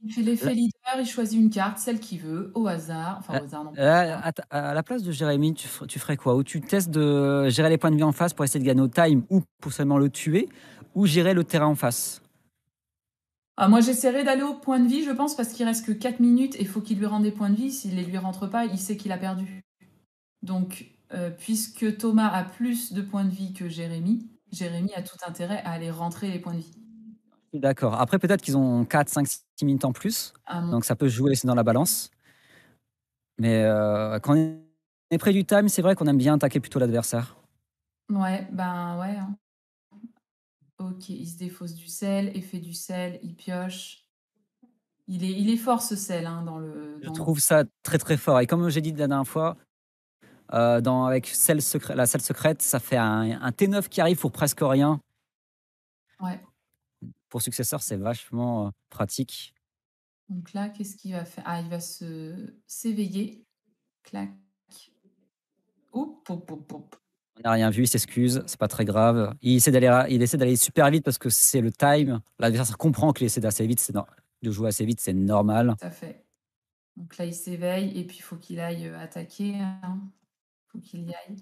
il fait l'effet là leader, il choisit une carte, celle qu'il veut, au hasard. Enfin, au là hasard, non, pas au là, hasard. à la place de Jérémy, tu ferais quoi? Ou tu testes de gérer les points de vie en face pour essayer de gagner au time ou pour seulement le tuer, ou gérer le terrain en face? Ah, moi, j'essaierai d'aller au point de vie, je pense, parce qu'il reste que 4 minutes et il faut qu'il lui rende des points de vie. S'il les lui rentre pas, il sait qu'il a perdu. Donc, puisque Thomas a plus de points de vie que Jérémy, Jérémy a tout intérêt à aller rentrer les points de vie. Je suis d'accord. Après, peut-être qu'ils ont 4, 5, 6 minutes en plus, À mon donc ça peut jouer aussi dans la balance. Mais quand on est près du time, c'est vrai qu'on aime bien attaquer plutôt l'adversaire. Ouais, ben ouais, hein. OK, il se défausse du sel, effet du sel, il pioche. Il est fort ce sel, hein, Je dans le trouve ça très, très fort et comme j'ai dit la dernière fois, avec la selle secrète, ça fait un T9 qui arrive pour presque rien. ouais. Pour successeur, c'est vachement, pratique. Donc là, qu'est-ce qu'il va faire? Ah, il va s'éveiller. Clac. Oup, oup, oup, oup. On n'a rien vu, il s'excuse, c'est pas très grave. Il essaie d'aller super vite parce que c'est le time. L'adversaire comprend qu'il essaie d'assez vite, de jouer assez vite, c'est normal. Tout à fait. Donc là, il s'éveille et puis il faut qu'il aille attaquer, hein. Faut qu'il y aille.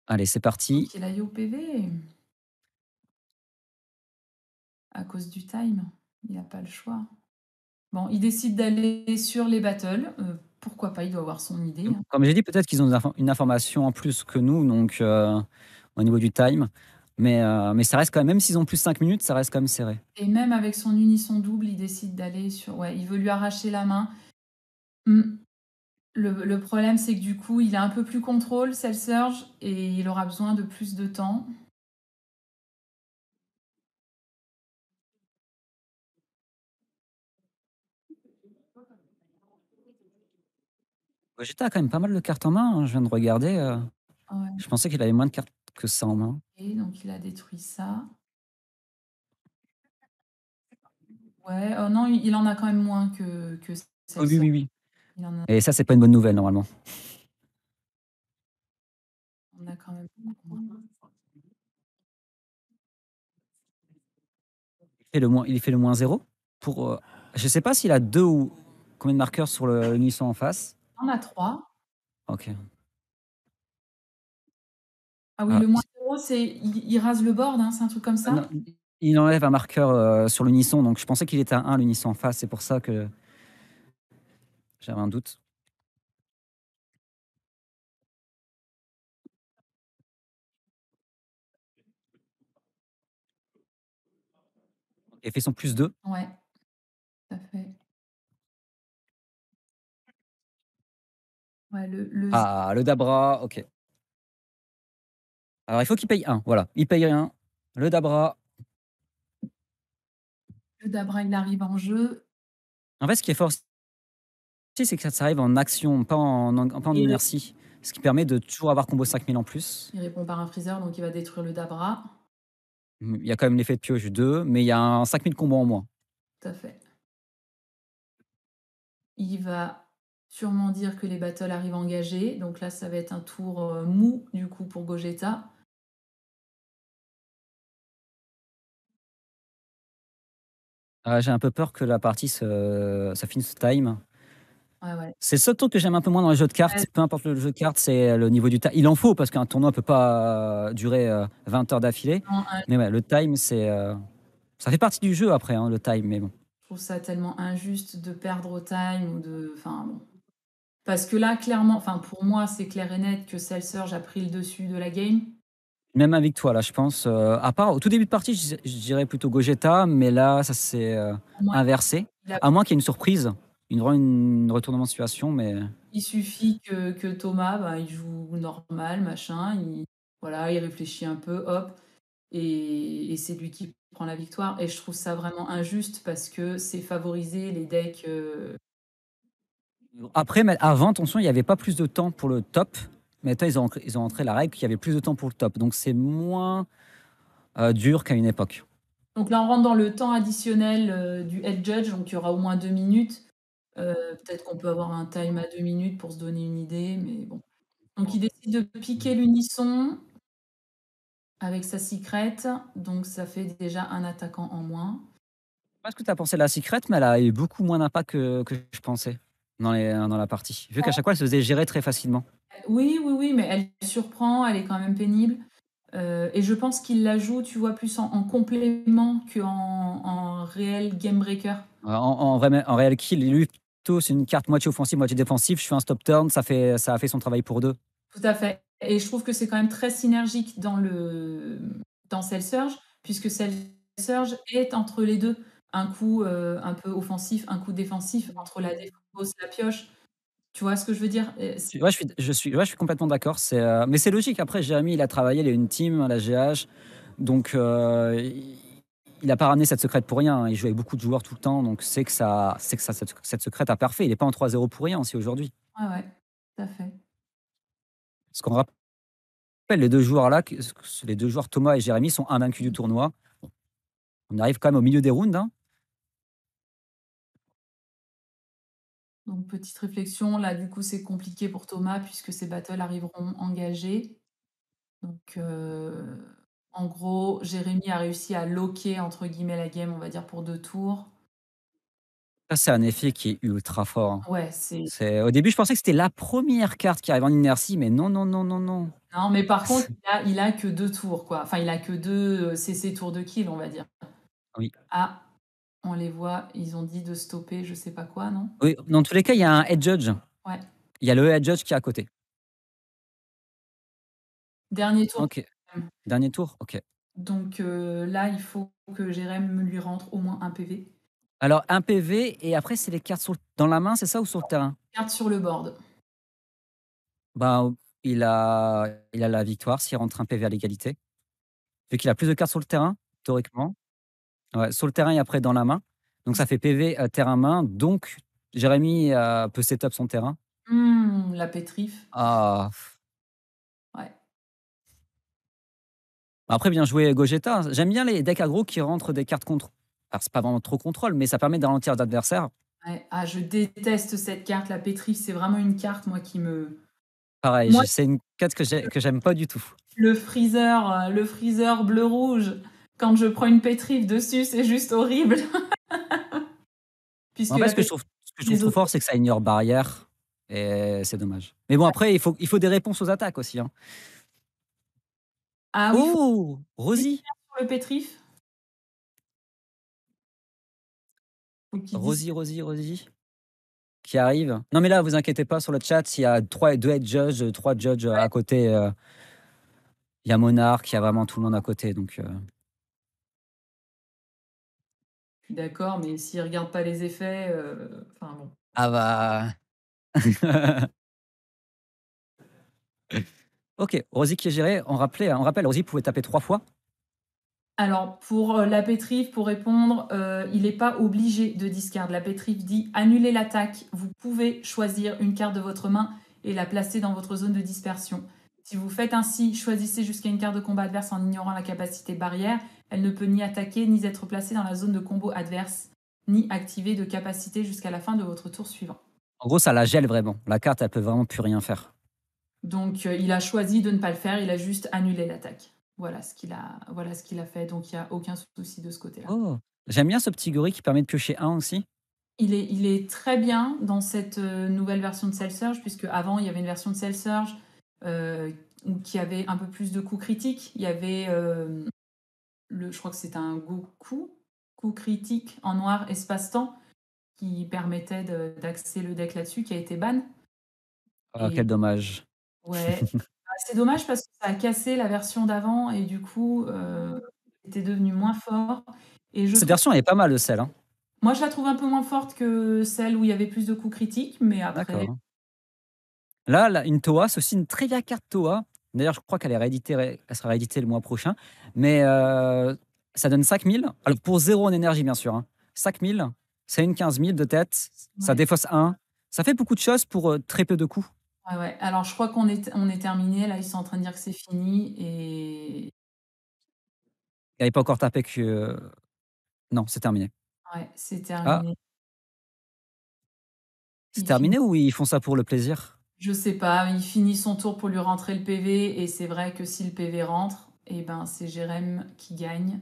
Allez, c'est Faut parti. qu'il aille au PV à cause du time. Il n'a pas le choix. Bon, il décide d'aller sur les battles. Pourquoi pas? Il doit avoir son idée, hein. Comme j'ai dit, peut-être qu'ils ont une information en plus que nous, donc au niveau du time. Mais ça reste quand même s'ils ont plus 5 minutes, ça reste quand même serré. Et même avec son unisson double, il décide d'aller sur. Ouais, il veut lui arracher la main. Hmm. Le problème, c'est que du coup, il a un peu plus contrôle, Cell Surge, et il aura besoin de plus de temps. Vegeta a quand même pas mal de cartes en main, hein, je viens de regarder, Ouais. je pensais qu'il avait moins de cartes que ça en main. Et donc, il a détruit ça. Ouais, oh non, il en a quand même moins que Cell Oui, oui, Surge. oui, oui. Il en a, Et ça, c'est pas une bonne nouvelle normalement. on a quand même beaucoup moins. Il fait le moins zéro pour, je sais pas s'il a 2 ou combien de marqueurs sur le Nissan en face. On a 3. OK. Ah oui, Ah, le moins 0, c'est il rase le board, hein, c'est un truc comme ça? non, il enlève un marqueur, sur l'unisson, donc je pensais qu'il était à 1 l'unisson en face, c'est pour ça que j'avais un doute. Il fait son +2. Ouais, tout à fait. Ouais, Ah, le Dabra, OK. Alors il faut qu'il paye 1, voilà, il paye rien. Le Dabra, le Dabra, il arrive en jeu en fait, ce qui est fort aussi, c'est que ça arrive en action, pas en et inertie, ce qui permet de toujours avoir combo 5000 en plus. il répond par un freezer, donc il va détruire le Dabra. Il y a quand même l'effet de pioche 2, mais il y a un 5000 combo en moins. Tout à fait. Il va sûrement dire que les battles arrivent engagés, donc là, ça va être un tour mou, du coup, pour Gogeta. J'ai un peu peur que la partie se finisse au time. Ouais, ouais. C'est le seul truc que j'aime un peu moins dans les jeux de cartes, Ouais, peu importe le jeu de cartes, c'est le niveau du time. Il en faut parce qu'un tournoi peut pas durer 20 heures d'affilée. non, Mais ouais, le time, ça fait partie du jeu après, hein, le time, mais bon. je trouve ça tellement injuste de perdre au time ou de enfin bon. Parce que là, clairement, enfin pour moi, c'est clair et net que Cell Surge a pris le dessus de la game. Même avec toi, là, je pense. À part au tout début de partie, je dirais plutôt Gogeta, mais là, ça s'est Pour moi, inversé. il a À moins qu'il y ait une surprise, une retournement de situation, mais. il suffit que Thomas, bah, il joue normal, machin, voilà, il réfléchit un peu, hop, et c'est lui qui prend la victoire. Et je trouve ça vraiment injuste parce que c'est favoriser les decks. Après, mais avant, attention, il n'y avait pas plus de temps pour le top. Maintenant, ils ont entré la règle qu'il y avait plus de temps pour le top. Donc, c'est moins dur qu'à une époque. Donc là, on rentre dans le temps additionnel du head judge, donc il y aura au moins 2 minutes. Peut-être qu'on peut avoir un time à 2 minutes pour se donner une idée, mais bon. Donc il décide de piquer l'unisson avec sa secret, donc ça fait déjà un attaquant en moins. Pas ce que tu as pensé de la secret, mais elle a eu beaucoup moins d'impact que je pensais dans la partie. Vu qu'à chaque fois, elle se faisait gérer très facilement. Oui, oui, oui, mais elle surprend, elle est quand même pénible. Et je pense qu'il la joue, tu vois, plus en complément qu'en réel game breaker. En réel kill, lui, plutôt, c'est une carte moitié offensive, moitié défensive. Je fais un stop turn, ça a fait son travail pour deux. Tout à fait. Et je trouve que c'est quand même très synergique dans Cell Surge, puisque Cell Surge est entre les deux. Un coup un peu offensif, un coup défensif, entre la défausse, la pioche. Tu vois ce que je veux dire? Ouais, ouais, je suis complètement d'accord. Mais c'est logique. Après, Jérémy, il a travaillé, il a une team à la GH. Donc, il n'a pas ramené cette secrète pour rien, hein. Il joue avec beaucoup de joueurs tout le temps. Donc, cette secrète a parfait. Il n'est pas en 3-0 pour rien aussi aujourd'hui. Ouais, ouais, tout à fait. Ce qu'on rappelle, les deux joueurs là, les deux joueurs Thomas et Jérémy sont invaincus du tournoi. Bon, on arrive quand même au milieu des rounds, hein. Donc petite réflexion, là du coup c'est compliqué pour Thomas puisque ces battles arriveront engagés. Donc en gros, Jérémy a réussi à locker entre guillemets la game, on va dire pour 2 tours. Ça, c'est un effet qui est ultra fort, hein. Ouais, c'est Au début, je pensais que c'était la première carte qui arrive en inertie, mais non, non, non, non, non. non, mais par contre, il a que 2 tours quoi. Enfin, il a que 2 CC tours de kill, on va dire. Oui. Ah, on les voit, ils ont dit de stopper je sais pas quoi, non? Oui, dans tous les cas, il y a un head judge. Ouais. Il y a le head judge qui est à côté. Dernier tour OK. quand même. Dernier tour? OK. Donc là, il faut que Jérém lui rentre au moins 1 PV. Alors, un PV et après, c'est les cartes dans la main, c'est ça ou sur le terrain? Carte sur le board. Ben, il a la victoire s'il rentre un PV à l'égalité. Vu qu'il a plus de cartes sur le terrain, théoriquement. Ouais, sur le terrain et après dans la main. Donc ça fait PV, terrain-main. Donc Jérémy, peut setup son terrain. La pétrif. Ah! Ouais. Après bien joué Gogeta. J'aime bien les decks aggro qui rentrent des cartes contre. Alors c'est pas vraiment trop contrôle, mais ça permet de ralentir l'adversaire. Ouais. Ah, je déteste cette carte, la pétrif, c'est vraiment une carte, moi, qui me Pareil, moi, c'est une carte que j'aime pas du tout. le freezer bleu-rouge, quand je prends une pétrif dessus, c'est juste horrible. Puisque En fait, la ce que je trouve les trop autres fort, c'est que ça ignore barrière et c'est dommage. Mais bon après il faut des réponses aux attaques aussi, hein. ah oui, faut Oh! Rosie! sur le pétrif? Faut qu'ils disent Rosie qui arrive. Non mais là, vous inquiétez pas sur le chat, il y a 2 head judges, 3 judges, ouais, à côté, il y a Monarch, il y a vraiment tout le monde à côté donc je suis d'accord, mais s'ils regardent pas les effets, enfin bon. ah bah OK, Rosie qui est gérée, on rappelle, Rosie pouvait taper 3 fois. Alors pour, la pétrif, pour répondre, il est pas obligé de discard. La pétrif dit: «Annulez l'attaque, vous pouvez choisir une carte de votre main et la placer dans votre zone de dispersion. Si vous faites ainsi, choisissez jusqu'à une carte de combat adverse en ignorant la capacité barrière. Elle ne peut ni attaquer, ni être placée dans la zone de combo adverse, ni activer de capacité jusqu'à la fin de votre tour suivant». En gros, ça la gèle vraiment. La carte, elle peut vraiment plus rien faire. Donc il a choisi de ne pas le faire, il a juste annulé l'attaque. Voilà ce qu'il a fait, donc il y a aucun souci de ce côté-là. Oh! J'aime bien ce petit gorille qui permet de piocher 1 aussi. Il est très bien dans cette, nouvelle version de Cell Surge, puisque avant il y avait une version de Cell Surge, heu, qui avait un peu plus de coups critiques. Il y avait, je crois que c'était un Goku, coup critique en noir espace-temps, qui permettait d'axer le deck là-dessus, qui a été ban Ah, et quel dommage. ouais, ah, c'est dommage parce que ça a cassé la version d'avant et du coup, c'était devenu moins fort et je Cette trouve version, elle est pas mal, de celle, hein. moi je la trouve un peu moins forte que celle où il y avait plus de coups critiques, mais après D'accord. Là, une Toa, c'est aussi une très vieille carte Toa. D'ailleurs, je crois qu'elle est rééditée, elle sera rééditée le mois prochain. Mais ça donne 5 000. Alors, pour zéro en énergie, bien sûr, hein. 5 000, c'est une 15 000 de tête. Ça ouais, défausse un. Ça fait beaucoup de choses pour très peu de coups. ouais, ouais. Alors je crois qu'on est terminé, là, ils sont en train de dire que c'est fini et Il n'avait pas encore tapé que. Non, c'est terminé. ouais, c'est Ah, terminé. c'est Il finit terminé ou ils font ça pour le plaisir? je sais pas, il finit son tour pour lui rentrer le PV et c'est vrai que si le PV rentre et ben, c'est Jérém qui gagne.